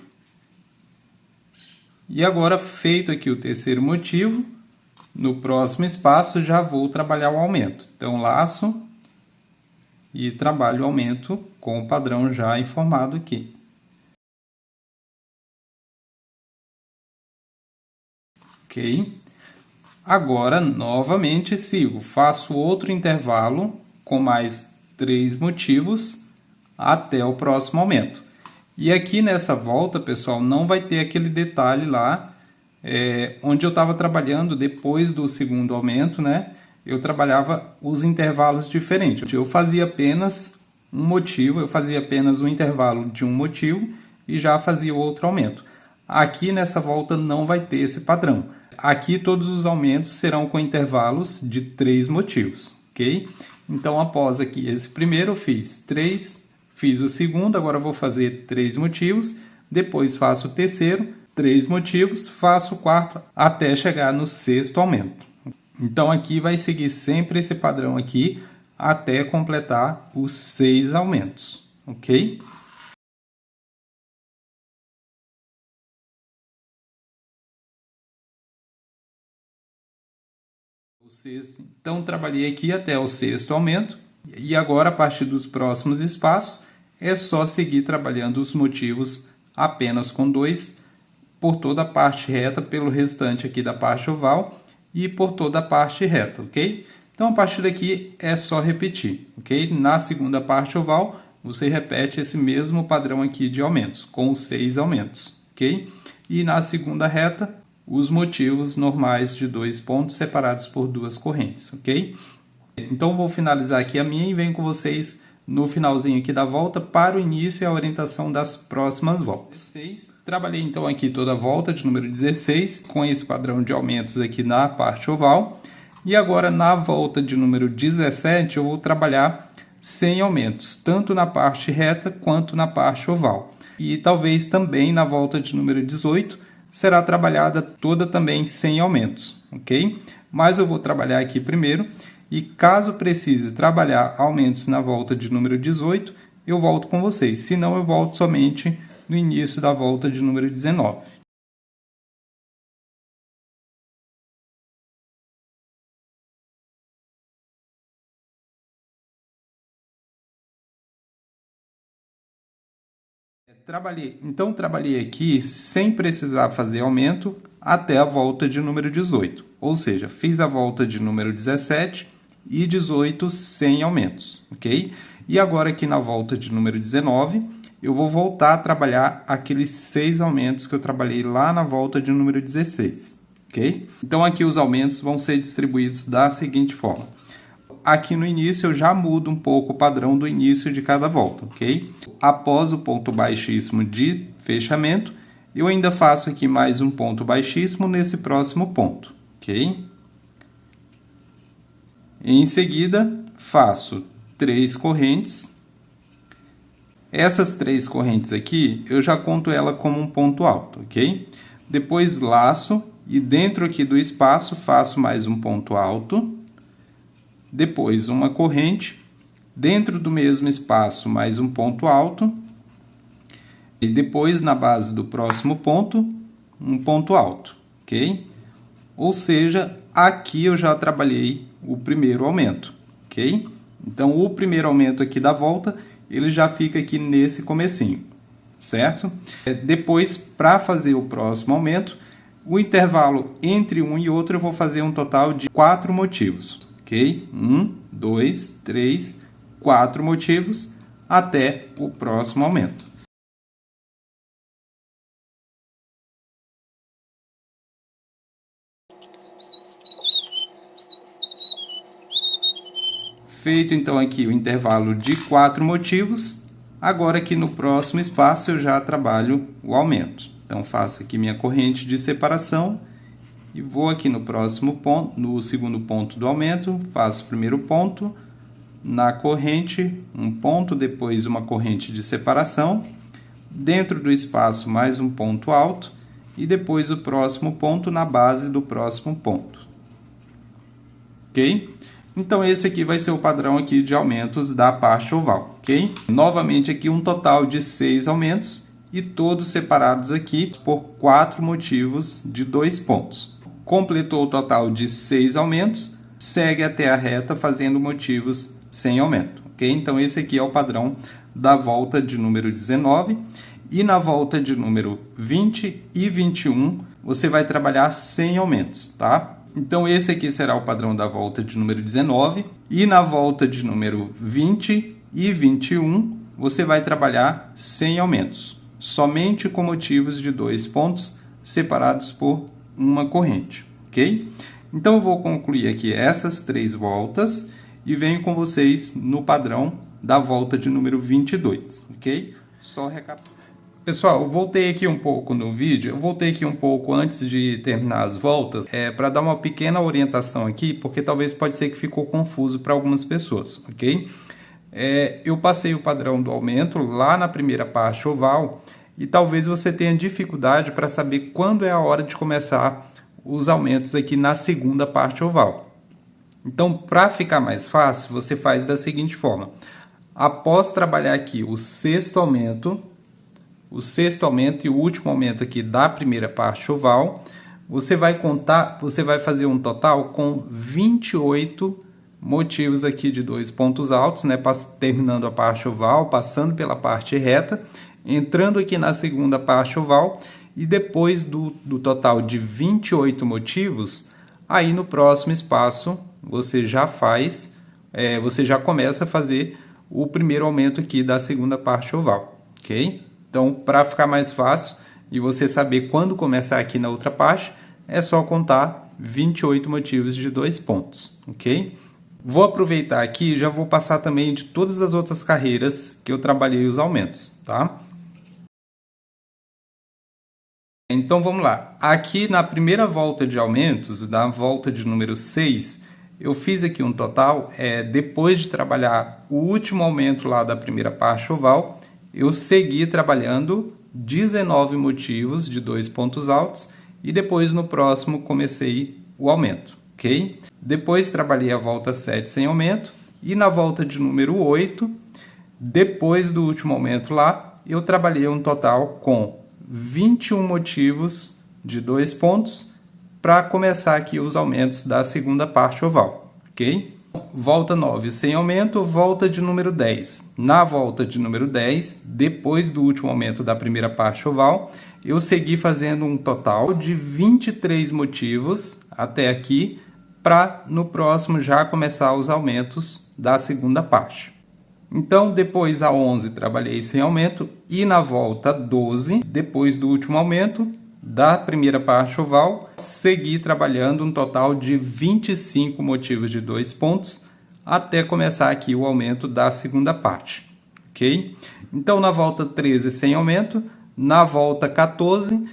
E agora, feito aqui o terceiro motivo, no próximo espaço já vou trabalhar o aumento. Então, laço e trabalho o aumento com o padrão já informado aqui. Ok? Agora, novamente, sigo. Faço outro intervalo com mais 3 motivos até o próximo aumento. E aqui nessa volta, pessoal, não vai ter aquele detalhe lá, onde eu estava trabalhando depois do segundo aumento, né? Eu trabalhava os intervalos diferentes. Eu fazia apenas um motivo, eu fazia apenas um intervalo de um motivo e já fazia outro aumento. Aqui nessa volta não vai ter esse padrão. Aqui todos os aumentos serão com intervalos de 3 motivos, ok? Então, após aqui esse primeiro, eu fiz 3, Fiz o segundo, agora vou fazer 3 motivos, depois faço o terceiro, 3 motivos, faço o quarto até chegar no 6º aumento. Então aqui vai seguir sempre esse padrão aqui até completar os 6 aumentos, ok? Então trabalhei aqui até o 6º aumento e agora a partir dos próximos espaços é só seguir trabalhando os motivos apenas com 2 por toda a parte reta, pelo restante aqui da parte oval e por toda a parte reta, ok? Então a partir daqui é só repetir, ok? Na segunda parte oval você repete esse mesmo padrão aqui de aumentos, com os 6 aumentos, ok? E na segunda reta os motivos normais de 2 pontos separados por 2 correntes, ok? Então vou finalizar aqui a minha e venho com vocês no finalzinho aqui da volta para o início e a orientação das próximas voltas. Trabalhei então aqui toda a volta de número 16 com esse padrão de aumentos aqui na parte oval. E agora na volta de número 17 eu vou trabalhar sem aumentos, tanto na parte reta quanto na parte oval. E talvez também na volta de número 18 será trabalhada toda também sem aumentos, ok? Mas eu vou trabalhar aqui primeiro e caso precise trabalhar aumentos na volta de número 18, eu volto com vocês, senão eu volto somente no início da volta de número 19. Trabalhei aqui sem precisar fazer aumento até a volta de número 18. Ou seja, fiz a volta de número 17 e 18 sem aumentos, ok? E agora aqui na volta de número 19, eu vou voltar a trabalhar aqueles 6 aumentos que eu trabalhei lá na volta de número 16, ok? Então aqui os aumentos vão ser distribuídos da seguinte forma. Aqui no início eu já mudo um pouco o padrão do início de cada volta, ok? Após o ponto baixíssimo de fechamento, eu ainda faço aqui mais um ponto baixíssimo nesse próximo ponto, ok? Em seguida, faço 3 correntes. Essas 3 correntes aqui, eu já conto ela como um ponto alto, ok? Depois laço e dentro aqui do espaço faço mais um ponto alto. Depois uma corrente, dentro do mesmo espaço mais um ponto alto, e depois na base do próximo ponto, um ponto alto, ok? Ou seja, aqui eu já trabalhei o primeiro aumento, ok? Então o primeiro aumento aqui da volta, ele já fica aqui nesse comecinho, certo? Depois, para fazer o próximo aumento, o intervalo entre um e outro eu vou fazer um total de 4 motivos. Ok? 1, 2, 3, 4 motivos até o próximo aumento. Feito então aqui o intervalo de 4 motivos, agora aqui no próximo espaço eu já trabalho o aumento. Então faço aqui minha corrente de separação e vou aqui no próximo ponto, no segundo ponto do aumento, faço o primeiro ponto, na corrente, um ponto, depois uma corrente de separação, dentro do espaço mais um ponto alto e depois o próximo ponto na base do próximo ponto. Ok? Então esse aqui vai ser o padrão aqui de aumentos da parte oval, ok? Novamente aqui um total de 6 aumentos e todos separados aqui por 4 motivos de 2 pontos. Completou o total de 6 aumentos, segue até a reta fazendo motivos sem aumento, ok? Então esse aqui é o padrão da volta de número 19 e na volta de número 20 e 21 você vai trabalhar sem aumentos, tá? Então esse aqui será o padrão da volta de número 19 e na volta de número 20 e 21 você vai trabalhar sem aumentos, somente com motivos de 2 pontos separados por uma corrente, ok? Então eu vou concluir aqui essas 3 voltas e venho com vocês no padrão da volta de número 22, ok? Só recapitulando. Pessoal, eu voltei aqui um pouco no vídeo, eu voltei aqui um pouco antes de terminar as voltas, para dar uma pequena orientação aqui, porque talvez pode ser que ficou confuso para algumas pessoas, ok? eu passei o padrão do aumento lá na primeira parte oval e talvez você tenha dificuldade para saber quando é a hora de começar os aumentos aqui na segunda parte oval. Então, para ficar mais fácil, você faz da seguinte forma. Após trabalhar aqui o sexto aumento e o último aumento aqui da primeira parte oval, você vai fazer um total com 28 motivos aqui de 2 pontos altos, né? Terminando a parte oval, passando pela parte reta, entrando aqui na segunda parte oval, e depois do total de 28 motivos, aí no próximo espaço você já começa a fazer o primeiro aumento aqui da segunda parte oval, ok? Então, para ficar mais fácil e você saber quando começar aqui na outra parte, é só contar 28 motivos de 2 pontos, ok? Vou aproveitar aqui e já vou passar também de todas as outras carreiras que eu trabalhei os aumentos, tá? Então, vamos lá. Aqui na primeira volta de aumentos, na volta de número 6, eu fiz aqui um total, depois de trabalhar o último aumento lá da primeira parte oval, eu segui trabalhando 19 motivos de 2 pontos altos e depois no próximo comecei o aumento, ok? Depois trabalhei a volta 7 sem aumento e na volta de número 8, depois do último aumento lá, eu trabalhei um total com 21 motivos de 2 pontos para começar aqui os aumentos da segunda parte oval, ok? Volta 9 sem aumento, volta de número 10. Na volta de número 10, depois do último aumento da primeira parte oval, eu segui fazendo um total de 23 motivos até aqui, para no próximo já começar os aumentos da segunda parte. Então, depois a 11 trabalhei sem aumento e na volta 12, depois do último aumento da primeira parte oval, segui trabalhando um total de 25 motivos de 2 pontos até começar aqui o aumento da segunda parte, ok? Então, na volta 13 sem aumento, na volta 14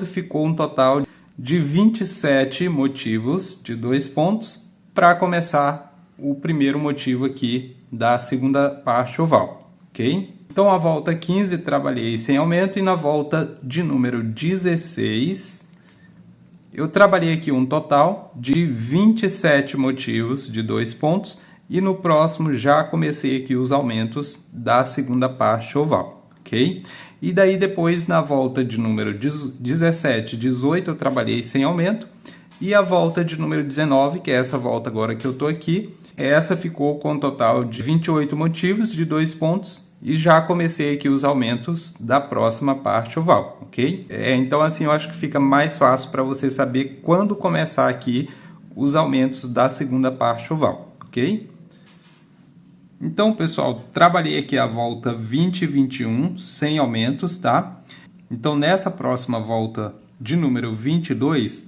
ficou um total de 27 motivos de 2 pontos para começar o primeiro motivo aqui da segunda parte oval, ok? Então, a volta 15 trabalhei sem aumento e na volta de número 16, eu trabalhei aqui um total de 27 motivos de 2 pontos e no próximo já comecei aqui os aumentos da segunda parte oval, ok? E daí depois na volta de número 17 e 18 eu trabalhei sem aumento e a volta de número 19, que é essa volta agora que eu tô aqui, essa ficou com um total de 28 motivos de 2 pontos e já comecei aqui os aumentos da próxima parte oval, ok? Então assim eu acho que fica mais fácil para você saber quando começar aqui os aumentos da segunda parte oval, ok? Então, pessoal, trabalhei aqui a volta 20 e 21 sem aumentos, tá? Então, nessa próxima volta de número 22,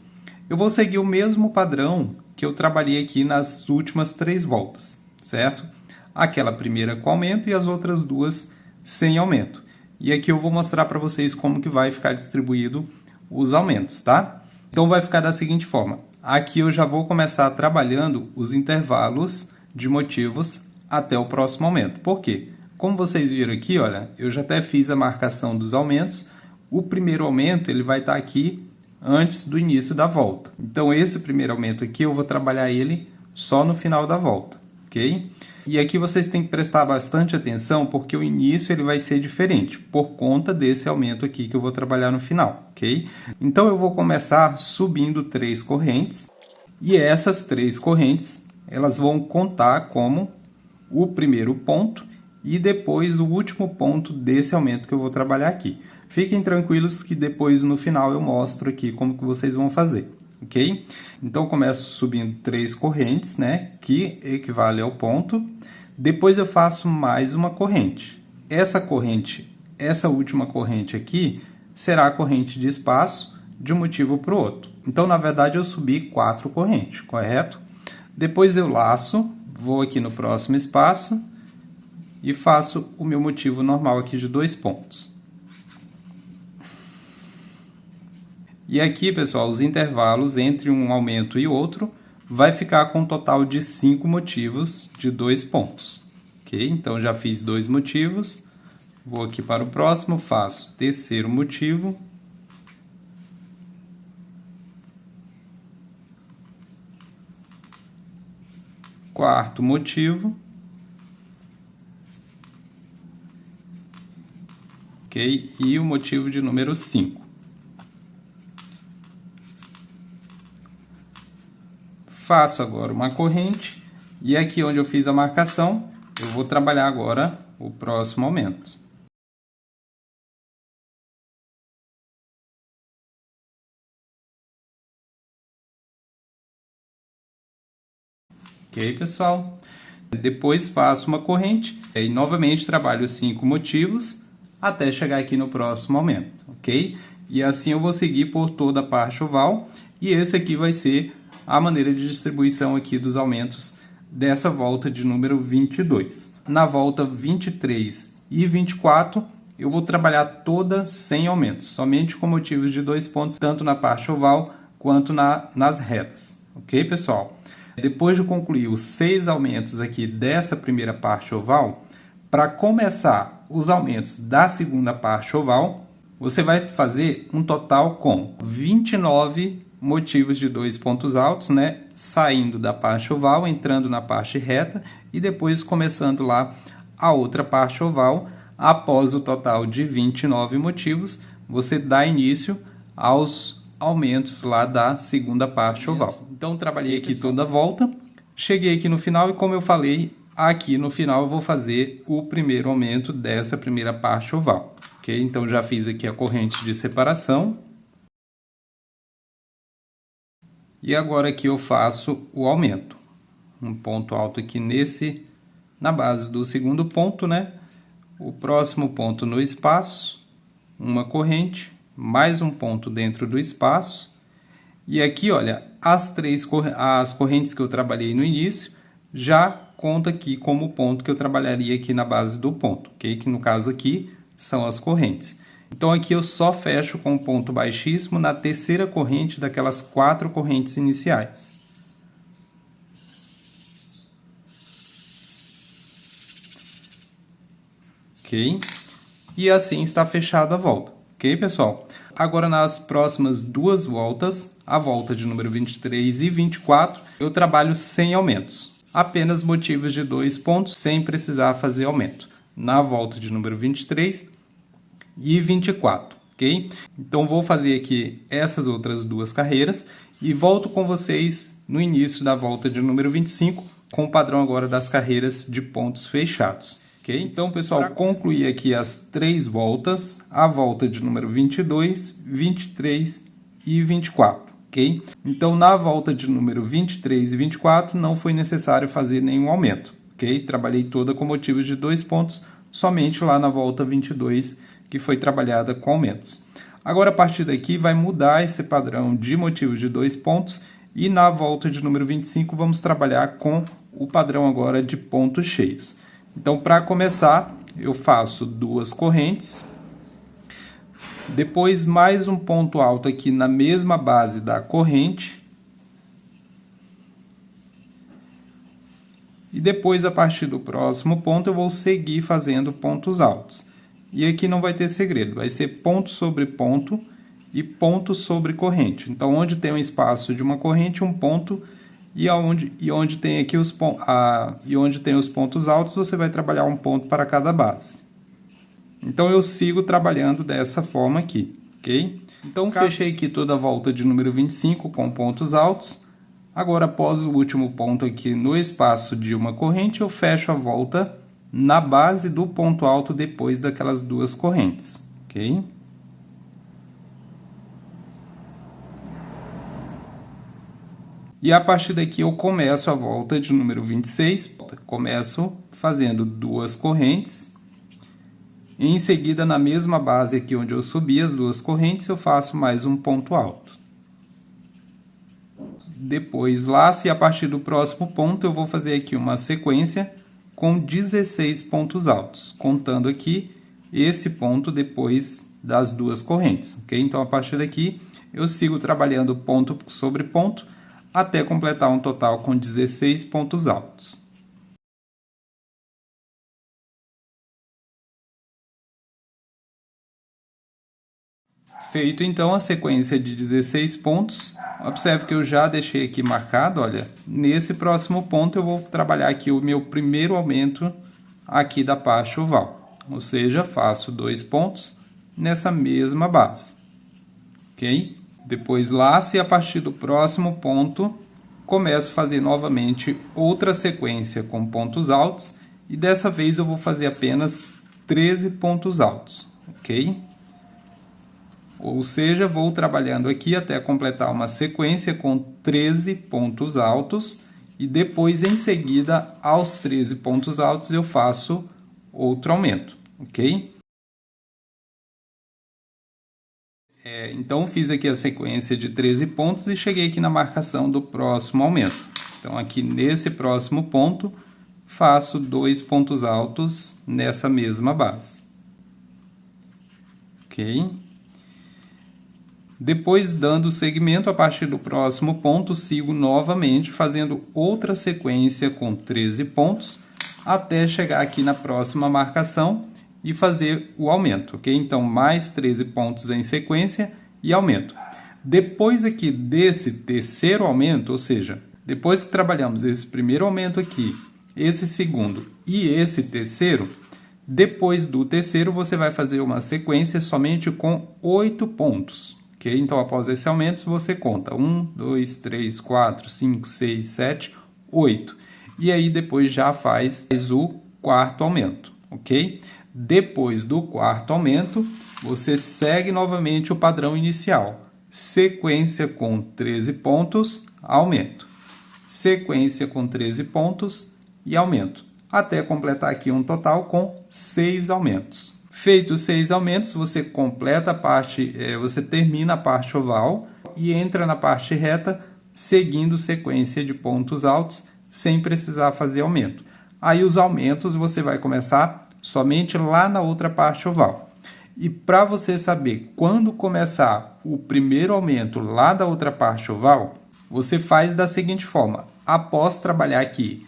eu vou seguir o mesmo padrão que eu trabalhei aqui nas últimas 3 voltas, certo? Aquela primeira com aumento e as outras 2 sem aumento. E aqui eu vou mostrar para vocês como que vai ficar distribuído os aumentos, tá? Então, vai ficar da seguinte forma. Aqui eu já vou começar trabalhando os intervalos de motivos até o próximo aumento. Por quê? Como vocês viram aqui, olha, eu já até fiz a marcação dos aumentos. O primeiro aumento ele vai estar aqui antes do início da volta. Então, esse primeiro aumento aqui eu vou trabalhar ele só no final da volta, ok? E aqui vocês têm que prestar bastante atenção porque o início ele vai ser diferente por conta desse aumento aqui que eu vou trabalhar no final, ok? Então, eu vou começar subindo 3 correntes e essas 3 correntes elas vão contar como o primeiro ponto e depois o último ponto desse aumento que eu vou trabalhar aqui. Fiquem tranquilos que depois no final eu mostro aqui como que vocês vão fazer, ok? Então, eu começo subindo 3 correntes, né, que equivale ao ponto. Depois eu faço mais uma corrente. Essa última corrente aqui, será a corrente de espaço de um motivo para o outro. Então, na verdade, eu subi 4 correntes, correto? Depois eu laço, vou aqui no próximo espaço e faço o meu motivo normal aqui de 2 pontos. E aqui, pessoal, os intervalos entre um aumento e outro vai ficar com um total de 5 motivos de 2 pontos. Ok? Então, já fiz 2 motivos. Vou aqui para o próximo, faço terceiro motivo. Quarto motivo. Ok? E o motivo de número 5. Faço agora uma corrente. E aqui onde eu fiz a marcação, eu vou trabalhar agora o próximo aumento. Ok, pessoal? Depois faço uma corrente e novamente trabalho 5 motivos até chegar aqui no próximo aumento, ok? E assim eu vou seguir por toda a parte oval e esse aqui vai ser a maneira de distribuição aqui dos aumentos dessa volta de número 22. Na volta 23 e 24, eu vou trabalhar toda sem aumentos, somente com motivos de 2 pontos, tanto na parte oval quanto nas retas, ok, pessoal? Depois de concluir os 6 aumentos aqui dessa primeira parte oval, para começar os aumentos da segunda parte oval, você vai fazer um total com 29 motivos de 2 pontos altos, né? Saindo da parte oval, entrando na parte reta e depois começando lá a outra parte oval. Após o total de 29 motivos, você dá início aos aumentos lá da segunda parte oval. Então, trabalhei aqui toda a volta, cheguei aqui no final e, como eu falei, aqui no final eu vou fazer o primeiro aumento dessa primeira parte oval, ok? Então, já fiz aqui a corrente de separação. E agora aqui eu faço o aumento. Um ponto alto aqui na base do segundo ponto, né? O próximo ponto no espaço, uma corrente, mais um ponto dentro do espaço. E aqui, olha, as correntes que eu trabalhei no início já conta aqui como ponto que eu trabalharia aqui na base do ponto, ok? Que no caso aqui são as correntes. Então aqui eu só fecho com um ponto baixíssimo na terceira corrente daquelas 4 correntes iniciais. Ok? E assim está fechada a volta. Ok, pessoal? Agora, nas próximas 2 voltas, a volta de número 23 e 24, eu trabalho sem aumentos. Apenas motivos de 2 pontos, sem precisar fazer aumento. Na volta de número 23 e 24, ok? Então, vou fazer aqui essas outras 2 carreiras e volto com vocês no início da volta de número 25, com o padrão agora das carreiras de pontos fechados. Ok? Então, pessoal, concluí aqui as 3 voltas, a volta de número 22, 23 e 24, ok? Então, na volta de número 23 e 24, não foi necessário fazer nenhum aumento, ok? Trabalhei toda com motivos de 2 pontos, somente lá na volta 22, que foi trabalhada com aumentos. Agora, a partir daqui, vai mudar esse padrão de motivos de 2 pontos, e na volta de número 25, vamos trabalhar com o padrão agora de pontos cheios. Então, para começar, eu faço 2 correntes, depois mais um ponto alto aqui na mesma base da corrente, e depois, a partir do próximo ponto, eu vou seguir fazendo pontos altos. E aqui não vai ter segredo, vai ser ponto sobre ponto e ponto sobre corrente. Então, onde tem um espaço de uma corrente, um ponto. E onde tem aqui os pontos altos, você vai trabalhar um ponto para cada base. Então, eu sigo trabalhando dessa forma aqui, ok? Então, fechei aqui toda a volta de número 25 com pontos altos. Agora, após o último ponto aqui no espaço de uma corrente, eu fecho a volta na base do ponto alto depois daquelas 2 correntes, ok? E a partir daqui eu começo a volta de número 26, começo fazendo 2 correntes, e em seguida na mesma base aqui onde eu subi as 2 correntes, eu faço mais um ponto alto. Depois laço e a partir do próximo ponto eu vou fazer aqui uma sequência com 16 pontos altos, contando aqui esse ponto depois das 2 correntes, ok? Então a partir daqui eu sigo trabalhando ponto sobre ponto, até completar um total com 16 pontos altos. Feito então a sequência de 16 pontos, observe que eu já deixei aqui marcado, olha, nesse próximo ponto eu vou trabalhar aqui o meu primeiro aumento aqui da parte oval, ou seja, faço 2 pontos nessa mesma base, ok? Depois laço e a partir do próximo ponto começo a fazer novamente outra sequência com pontos altos e dessa vez eu vou fazer apenas 13 pontos altos, ok? Ou seja, vou trabalhando aqui até completar uma sequência com 13 pontos altos e depois, em seguida, aos 13 pontos altos, eu faço outro aumento, ok? Então, fiz aqui a sequência de 13 pontos e cheguei aqui na marcação do próximo aumento. Então, aqui nesse próximo ponto, faço 2 pontos altos nessa mesma base, ok? Depois, dando seguimento, a partir do próximo ponto, sigo novamente fazendo outra sequência com 13 pontos, até chegar aqui na próxima marcação e fazer o aumento, ok? Então, mais 13 pontos em sequência e aumento. Depois aqui desse terceiro aumento, ou seja, depois que trabalhamos esse primeiro aumento aqui, esse segundo e esse terceiro, depois do terceiro você vai fazer uma sequência somente com 8 pontos. Okay? Então, após esse aumento, você conta 1, 2, 3, 4, 5, 6, 7, 8. E aí, depois já faz o quarto aumento, ok? Depois do quarto aumento, você segue novamente o padrão inicial. Sequência com 13 pontos, aumento. Sequência com 13 pontos e aumento. Até completar aqui um total com 6 aumentos. Feitos 6 aumentos, você completa a parte, você termina a parte oval e entra na parte reta, seguindo sequência de pontos altos, sem precisar fazer aumento. Aí os aumentos você vai começar somente lá na outra parte oval. E para você saber quando começar o primeiro aumento lá da outra parte oval, você faz da seguinte forma. Após trabalhar aqui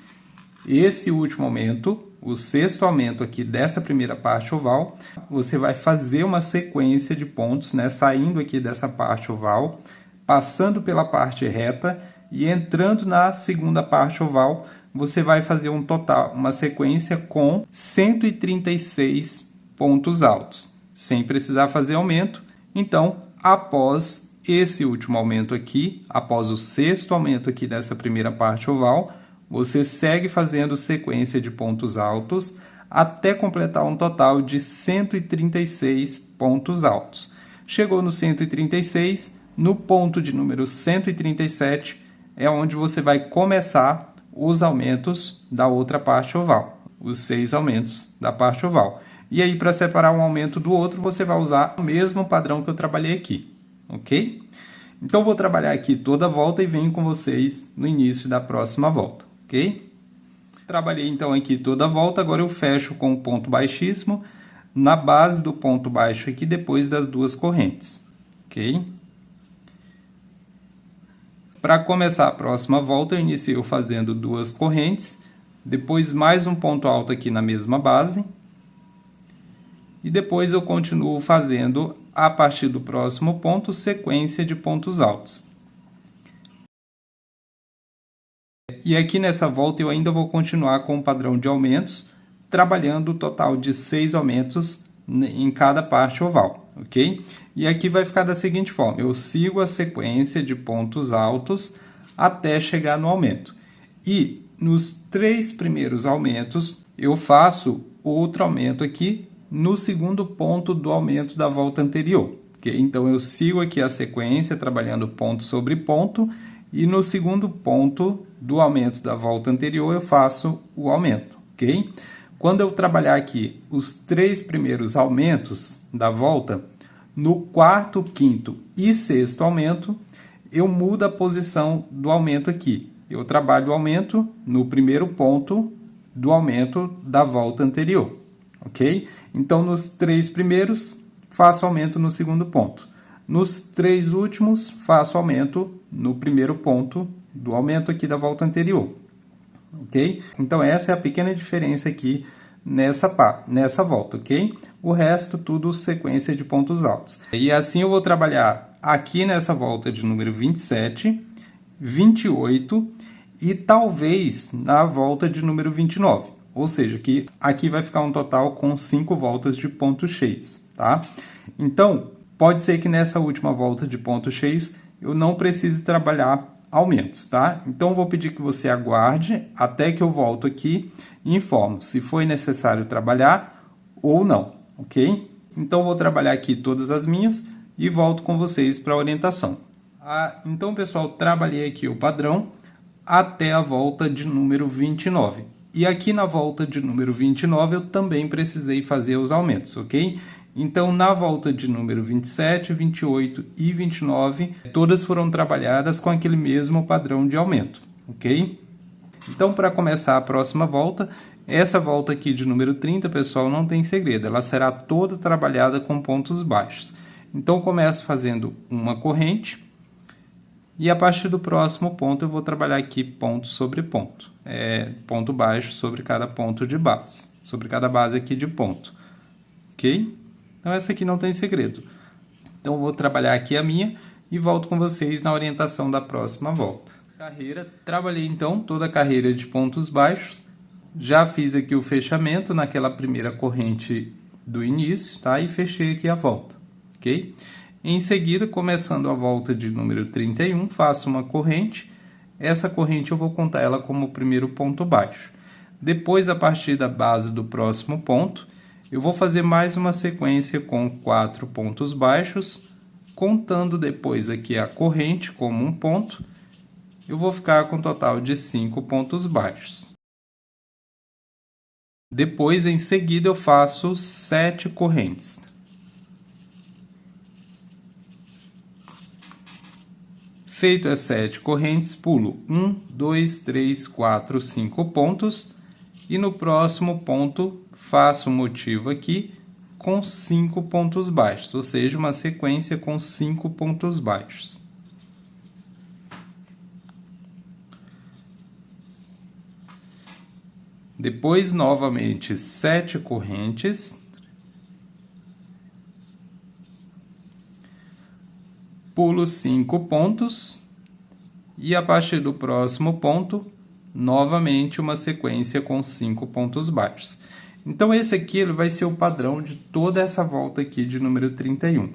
esse último aumento, o sexto aumento aqui dessa primeira parte oval, você vai fazer uma sequência de pontos, né? Saindo aqui dessa parte oval, passando pela parte reta e entrando na segunda parte oval, você vai fazer um total, uma sequência com 136 pontos altos, sem precisar fazer aumento. Então, após esse último aumento aqui, após o sexto aumento aqui dessa primeira parte oval, você segue fazendo sequência de pontos altos até completar um total de 136 pontos altos. Chegou no 136, no ponto de número 137 é onde você vai começar os aumentos da outra parte oval, os 6 aumentos da parte oval. E aí, para separar um aumento do outro, você vai usar o mesmo padrão que eu trabalhei aqui, ok? Então, vou trabalhar aqui toda a volta e venho com vocês no início da próxima volta. Ok? Trabalhei então aqui toda a volta, agora eu fecho com o ponto baixíssimo na base do ponto baixo aqui depois das duas correntes, ok? Para começar a próxima volta eu inicio fazendo duas correntes, depois mais um ponto alto aqui na mesma base e depois eu continuo fazendo a partir do próximo ponto sequência de pontos altos. E aqui nessa volta eu ainda vou continuar com o padrão de aumentos, trabalhando o total de 6 aumentos em cada parte oval, ok? E aqui vai ficar da seguinte forma, eu sigo a sequência de pontos altos até chegar no aumento. E nos 3 primeiros aumentos, eu faço outro aumento aqui no segundo ponto do aumento da volta anterior, ok? Então, eu sigo aqui a sequência, trabalhando ponto sobre ponto, e no segundo ponto do aumento da volta anterior, eu faço o aumento, ok? Quando eu trabalhar aqui os 3 primeiros aumentos da volta, no quarto, quinto e sexto aumento, eu mudo a posição do aumento aqui. Eu trabalho o aumento no primeiro ponto do aumento da volta anterior, ok? Então, nos 3 primeiros, faço aumento no segundo ponto. Nos 3 últimos, faço aumento no primeiro ponto do aumento aqui da volta anterior, ok? Então essa é a pequena diferença aqui nessa volta, ok? O resto tudo sequência de pontos altos. E assim eu vou trabalhar aqui nessa volta de número 27, 28 e talvez na volta de número 29. Ou seja, que aqui vai ficar um total com 5 voltas de pontos cheios, tá? Então, pode ser que nessa última volta de pontos cheios eu não precise trabalhar aumentos, tá? Então, eu vou pedir que você aguarde até que eu volto aqui e informo se foi necessário trabalhar ou não, ok? Então, eu vou trabalhar aqui todas as minhas e volto com vocês para a orientação. Então, pessoal, trabalhei aqui o padrão até a volta de número 29. E aqui na volta de número 29 eu também precisei fazer os aumentos, ok? Então, na volta de número 27, 28 e 29, todas foram trabalhadas com aquele mesmo padrão de aumento, ok? Então, para começar a próxima volta, essa volta aqui de número 30, pessoal, não tem segredo, ela será toda trabalhada com pontos baixos. Então, eu começo fazendo uma corrente e a partir do próximo ponto eu vou trabalhar aqui ponto sobre ponto. Ponto baixo sobre cada ponto de base, sobre cada base aqui de ponto, ok? Então, essa aqui não tem segredo. Então, eu vou trabalhar aqui a minha e volto com vocês na orientação da próxima volta. Trabalhei então toda a carreira de pontos baixos. Já fiz aqui o fechamento naquela primeira corrente do início, tá? E fechei aqui a volta, ok? Em seguida, começando a volta de número 31, faço uma corrente. Essa corrente eu vou contar ela como o primeiro ponto baixo. Depois, a partir da base do próximo ponto, eu vou fazer mais uma sequência com 4 pontos baixos, contando depois aqui a corrente como um ponto, eu vou ficar com um total de 5 pontos baixos. Depois, em seguida, eu faço 7 correntes. Feito as 7 correntes, pulo 1, 2, 3, 4, 5 pontos e no próximo ponto faço um motivo aqui com 5 pontos baixos, ou seja, uma sequência com 5 pontos baixos. Depois, novamente, 7 correntes. Pulo 5 pontos e a partir do próximo ponto, novamente uma sequência com 5 pontos baixos. Então, esse aqui ele vai ser o padrão de toda essa volta aqui de número 31.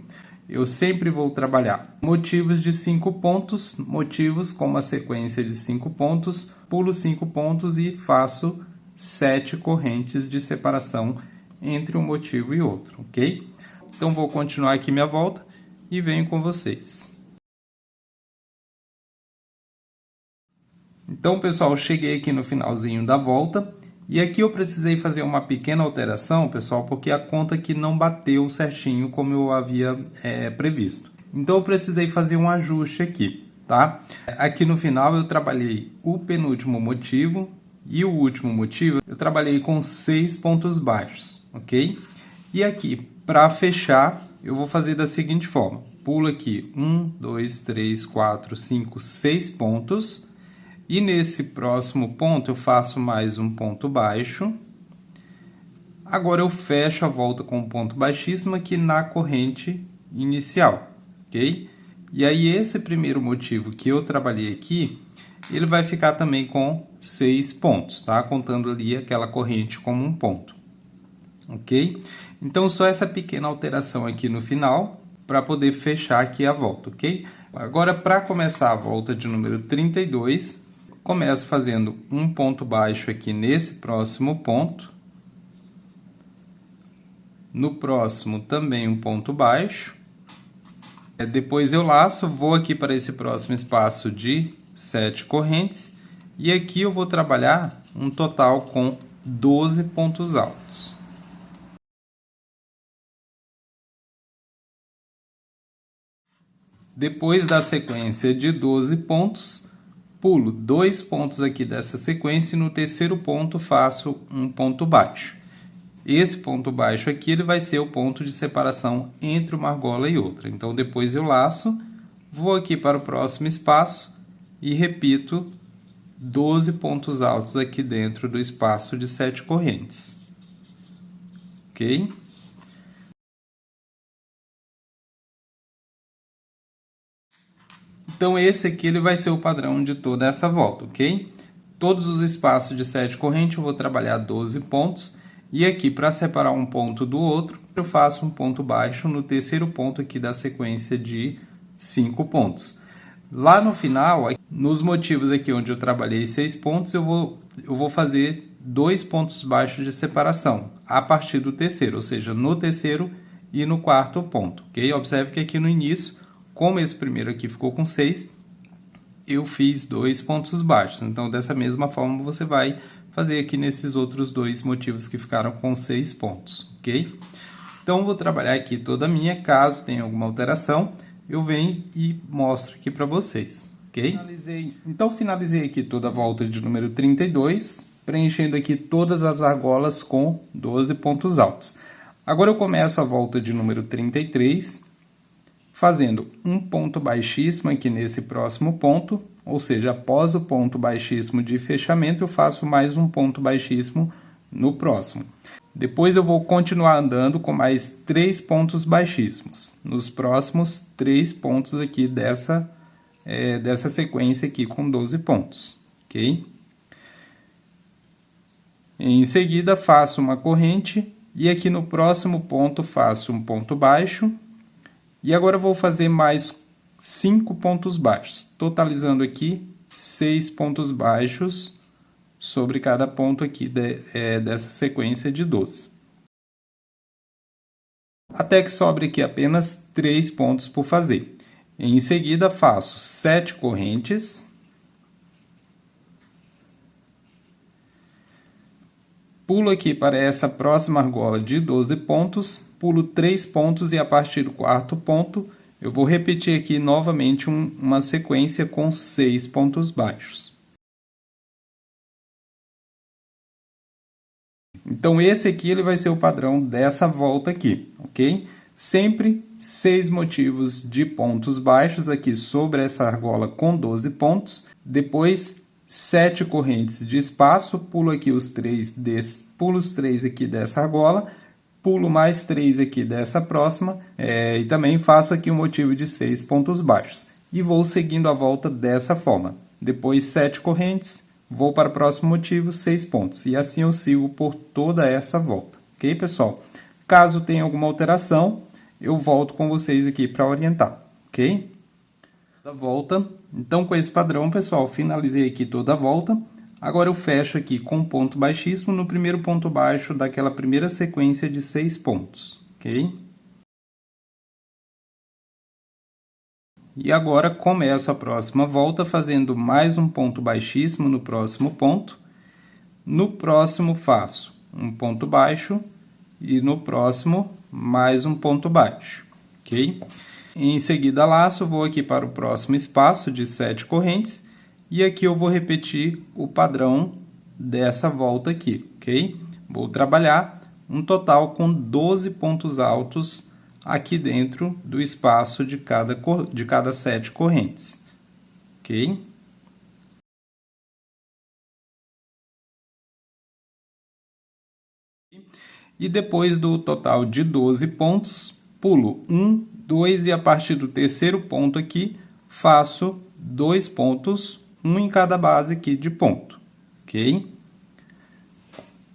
Eu sempre vou trabalhar motivos de 5 pontos, motivos com uma sequência de 5 pontos, pulo 5 pontos e faço 7 correntes de separação entre um motivo e outro, ok? Então, vou continuar aqui minha volta e venho com vocês. Então, pessoal, cheguei aqui no finalzinho da volta e aqui eu precisei fazer uma pequena alteração, pessoal, porque a conta aqui não bateu certinho como eu havia previsto. Então, eu precisei fazer um ajuste aqui, tá? Aqui no final eu trabalhei o penúltimo motivo e o último motivo eu trabalhei com 6 pontos baixos, ok? E aqui, para fechar, eu vou fazer da seguinte forma. Pulo aqui 1, 2, 3, 4, 5, 6 pontos. E nesse próximo ponto eu faço mais um ponto baixo. Agora eu fecho a volta com um ponto baixíssimo aqui na corrente inicial, ok? E aí esse primeiro motivo que eu trabalhei aqui, ele vai ficar também com 6 pontos, tá? Contando ali aquela corrente como um ponto, ok? Então, só essa pequena alteração aqui no final, para poder fechar aqui a volta, ok? Agora, para começar a volta de número 32, começo fazendo um ponto baixo aqui nesse próximo ponto. No próximo, também um ponto baixo. Depois eu laço, vou aqui para esse próximo espaço de 7 correntes. E aqui eu vou trabalhar um total com 12 pontos altos. Depois da sequência de 12 pontos, pulo 2 pontos aqui dessa sequência e no terceiro ponto faço um ponto baixo. Esse ponto baixo aqui ele vai ser o ponto de separação entre uma argola e outra. Então, depois eu laço, vou aqui para o próximo espaço e repito 12 pontos altos aqui dentro do espaço de 7 correntes. Ok? Então, esse aqui ele vai ser o padrão de toda essa volta, ok? Todos os espaços de 7 correntes eu vou trabalhar 12 pontos. E aqui, para separar um ponto do outro, eu faço um ponto baixo no terceiro ponto aqui da sequência de 5 pontos. Lá no final, nos motivos aqui onde eu trabalhei 6 pontos, eu vou fazer 2 pontos baixos de separação a partir do terceiro, ou seja, no terceiro e no quarto ponto, ok? Observe que aqui no início, como esse primeiro aqui ficou com 6, eu fiz 2 pontos baixos. Então, dessa mesma forma, você vai fazer aqui nesses outros 2 motivos que ficaram com 6 pontos, ok? Então, vou trabalhar aqui toda a minha. Caso tenha alguma alteração, eu venho e mostro aqui para vocês, ok? Finalizei aqui toda a volta de número 32, preenchendo aqui todas as argolas com 12 pontos altos. Agora eu começo a volta de número 33, fazendo um ponto baixíssimo aqui nesse próximo ponto, ou seja, após o ponto baixíssimo de fechamento, eu faço mais um ponto baixíssimo no próximo. Depois eu vou continuar andando com mais 3 pontos baixíssimos, nos próximos 3 pontos aqui dessa sequência aqui com 12 pontos, ok? Em seguida, faço uma corrente e aqui no próximo ponto faço um ponto baixo. E agora eu vou fazer mais 5 pontos baixos, totalizando aqui 6 pontos baixos sobre cada ponto aqui dessa sequência de 12. Até que sobre aqui apenas 3 pontos por fazer. Em seguida, faço 7 correntes. Pulo aqui para essa próxima argola de 12 pontos, pulo 3 pontos e a partir do quarto ponto, eu vou repetir aqui novamente uma sequência com 6 pontos baixos. Então, esse aqui ele vai ser o padrão dessa volta aqui, ok? Sempre 6 motivos de pontos baixos aqui sobre essa argola com 12 pontos, depois 7 correntes de espaço, pulo aqui os 3 aqui dessa argola, pulo mais 3 aqui dessa próxima, e também faço aqui um motivo de 6 pontos baixos. E vou seguindo a volta dessa forma. Depois 7 correntes, vou para o próximo motivo, 6 pontos. E assim eu sigo por toda essa volta. Ok, pessoal? Caso tenha alguma alteração, eu volto com vocês aqui para orientar. Ok? Da volta. Então, com esse padrão, pessoal, finalizei aqui toda a volta. Agora eu fecho aqui com um ponto baixíssimo no primeiro ponto baixo daquela primeira sequência de 6 pontos, ok? E agora começo a próxima volta fazendo mais um ponto baixíssimo no próximo ponto. No próximo faço um ponto baixo e no próximo mais um ponto baixo, ok? Em seguida, laço, vou aqui para o próximo espaço de 7 correntes e aqui eu vou repetir o padrão dessa volta aqui, ok? Vou trabalhar um total com 12 pontos altos aqui dentro do espaço de cada 7 correntes, ok? E depois do total de 12 pontos, pulo 1, 2 e a partir do terceiro ponto aqui, faço 2 pontos, um em cada base aqui de ponto, ok?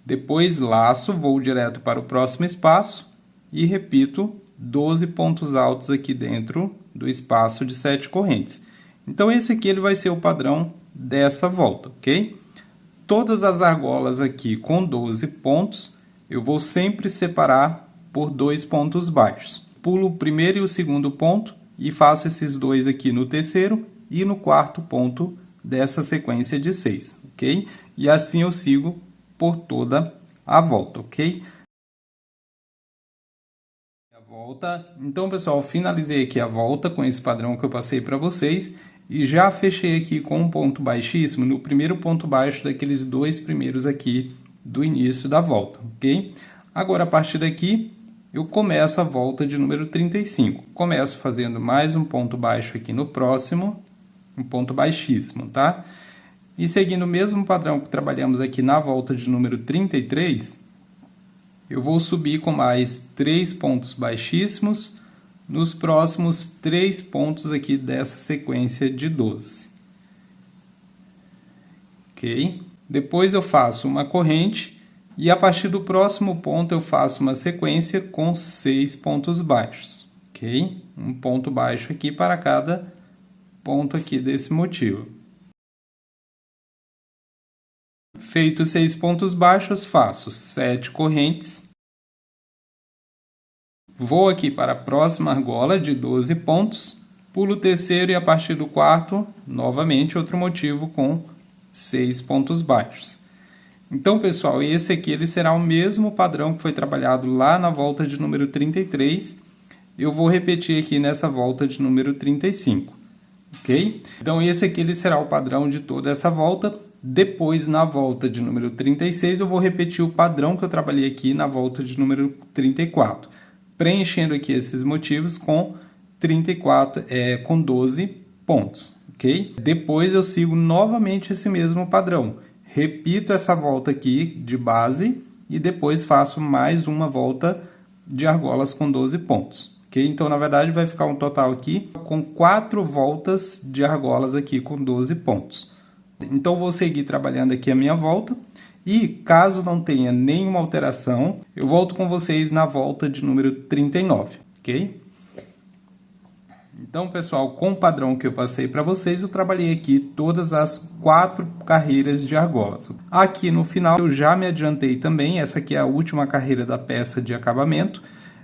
Depois laço, vou direto para o próximo espaço e repito 12 pontos altos aqui dentro do espaço de 7 correntes. Então, esse aqui ele vai ser o padrão dessa volta, ok? Todas as argolas aqui com 12 pontos, eu vou sempre separar por 2 pontos baixos. Pulo o primeiro e o segundo ponto e faço esses 2 aqui no terceiro e no quarto ponto dessa sequência de 6, ok? E assim eu sigo por toda a volta, ok? Então, pessoal, finalizei aqui a volta com esse padrão que eu passei para vocês e já fechei aqui com um ponto baixíssimo no primeiro ponto baixo daqueles 2 primeiros aqui do início da volta, ok? Agora, a partir daqui, eu começo a volta de número 35. Começo fazendo mais um ponto baixo aqui no próximo, um ponto baixíssimo, tá? E seguindo o mesmo padrão que trabalhamos aqui na volta de número 33, eu vou subir com mais 3 pontos baixíssimos nos próximos 3 pontos aqui dessa sequência de 12. Ok? Depois eu faço uma corrente e a partir do próximo ponto eu faço uma sequência com 6 pontos baixos. Ok? Um ponto baixo aqui para cada ponto aqui desse motivo. Feito 6 pontos baixos, faço 7 correntes. Vou aqui para a próxima argola de 12 pontos, pulo o terceiro e a partir do quarto, novamente outro motivo com 6 pontos baixos. Então, pessoal, esse aqui ele será o mesmo padrão que foi trabalhado lá na volta de número 33. Eu vou repetir aqui nessa volta de número 35, ok? Então, esse aqui ele será o padrão de toda essa volta. Depois, na volta de número 36, eu vou repetir o padrão que eu trabalhei aqui na volta de número 34, preenchendo aqui esses motivos com 12 pontos, ok? Depois eu sigo novamente esse mesmo padrão, repito essa volta aqui de base e depois faço mais uma volta de argolas com 12 pontos, ok? Então, na verdade, vai ficar um total aqui com 4 voltas de argolas aqui com 12 pontos. Então, vou seguir trabalhando aqui a minha volta e, caso não tenha nenhuma alteração, eu volto com vocês na volta de número 39, ok? Então, pessoal, com o padrão que eu passei para vocês, eu trabalhei aqui todas as 4 carreiras de argolas. Aqui no final, eu já me adiantei também, essa aqui é a última carreira da peça de acabamento.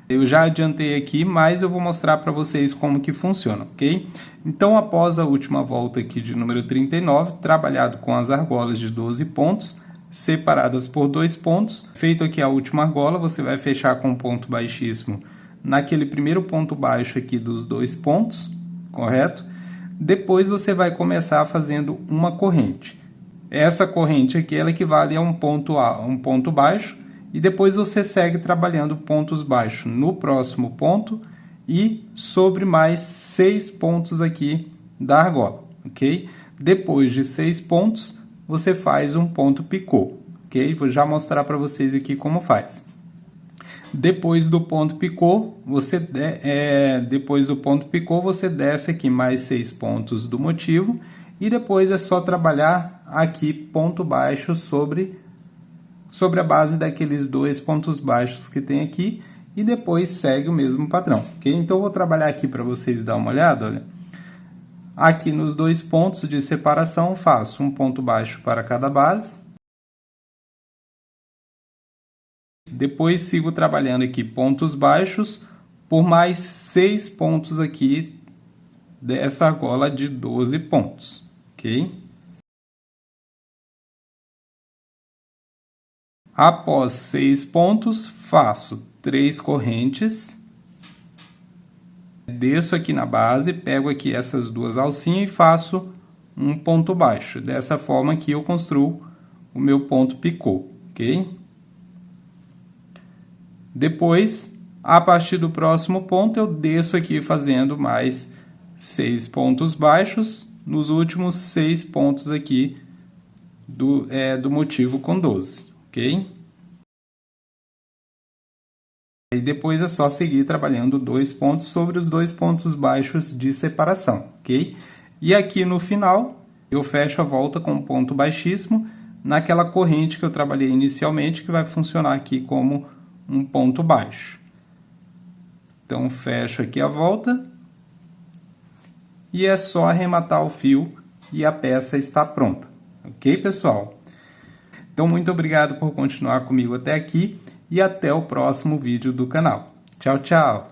Eu já adiantei aqui, mas eu vou mostrar para vocês como que funciona, ok? Então, após a última volta aqui de número 39, trabalhado com as argolas de 12 pontos, separadas por 2 pontos, feito aqui a última argola, você vai fechar com um ponto baixíssimo naquele primeiro ponto baixo aqui dos 2 pontos, correto? Depois você vai começar fazendo uma corrente. Essa corrente aqui, ela equivale a um ponto baixo, e depois você segue trabalhando pontos baixos no próximo ponto e sobre mais 6 pontos aqui da argola, ok? Depois de 6 pontos, você faz um ponto picô, ok? Vou já mostrar para vocês aqui como faz. Depois do ponto picô, você desce aqui mais 6 pontos do motivo e depois é só trabalhar aqui ponto baixo sobre a base daqueles 2 pontos baixos que tem aqui e depois segue o mesmo padrão, ok? Então, eu vou trabalhar aqui para vocês dar uma olhada, olha. Aqui nos 2 pontos de separação, faço um ponto baixo para cada base. Depois, sigo trabalhando aqui pontos baixos por mais 6 pontos aqui dessa argola de 12 pontos, ok? Após 6 pontos, faço 3 correntes, desço aqui na base, pego aqui essas 2 alcinhas e faço um ponto baixo. Dessa forma aqui eu construo o meu ponto picô, ok? Depois, a partir do próximo ponto, eu desço aqui fazendo mais 6 pontos baixos nos últimos 6 pontos aqui do motivo com 12. Ok? E depois é só seguir trabalhando 2 pontos sobre os 2 pontos baixos de separação, ok? E aqui no final, eu fecho a volta com um ponto baixíssimo naquela corrente que eu trabalhei inicialmente, que vai funcionar aqui como um ponto baixo. Então, fecho aqui a volta e é só arrematar o fio e a peça está pronta, ok, pessoal? Então, muito obrigado por continuar comigo até aqui e até o próximo vídeo do canal. Tchau, tchau!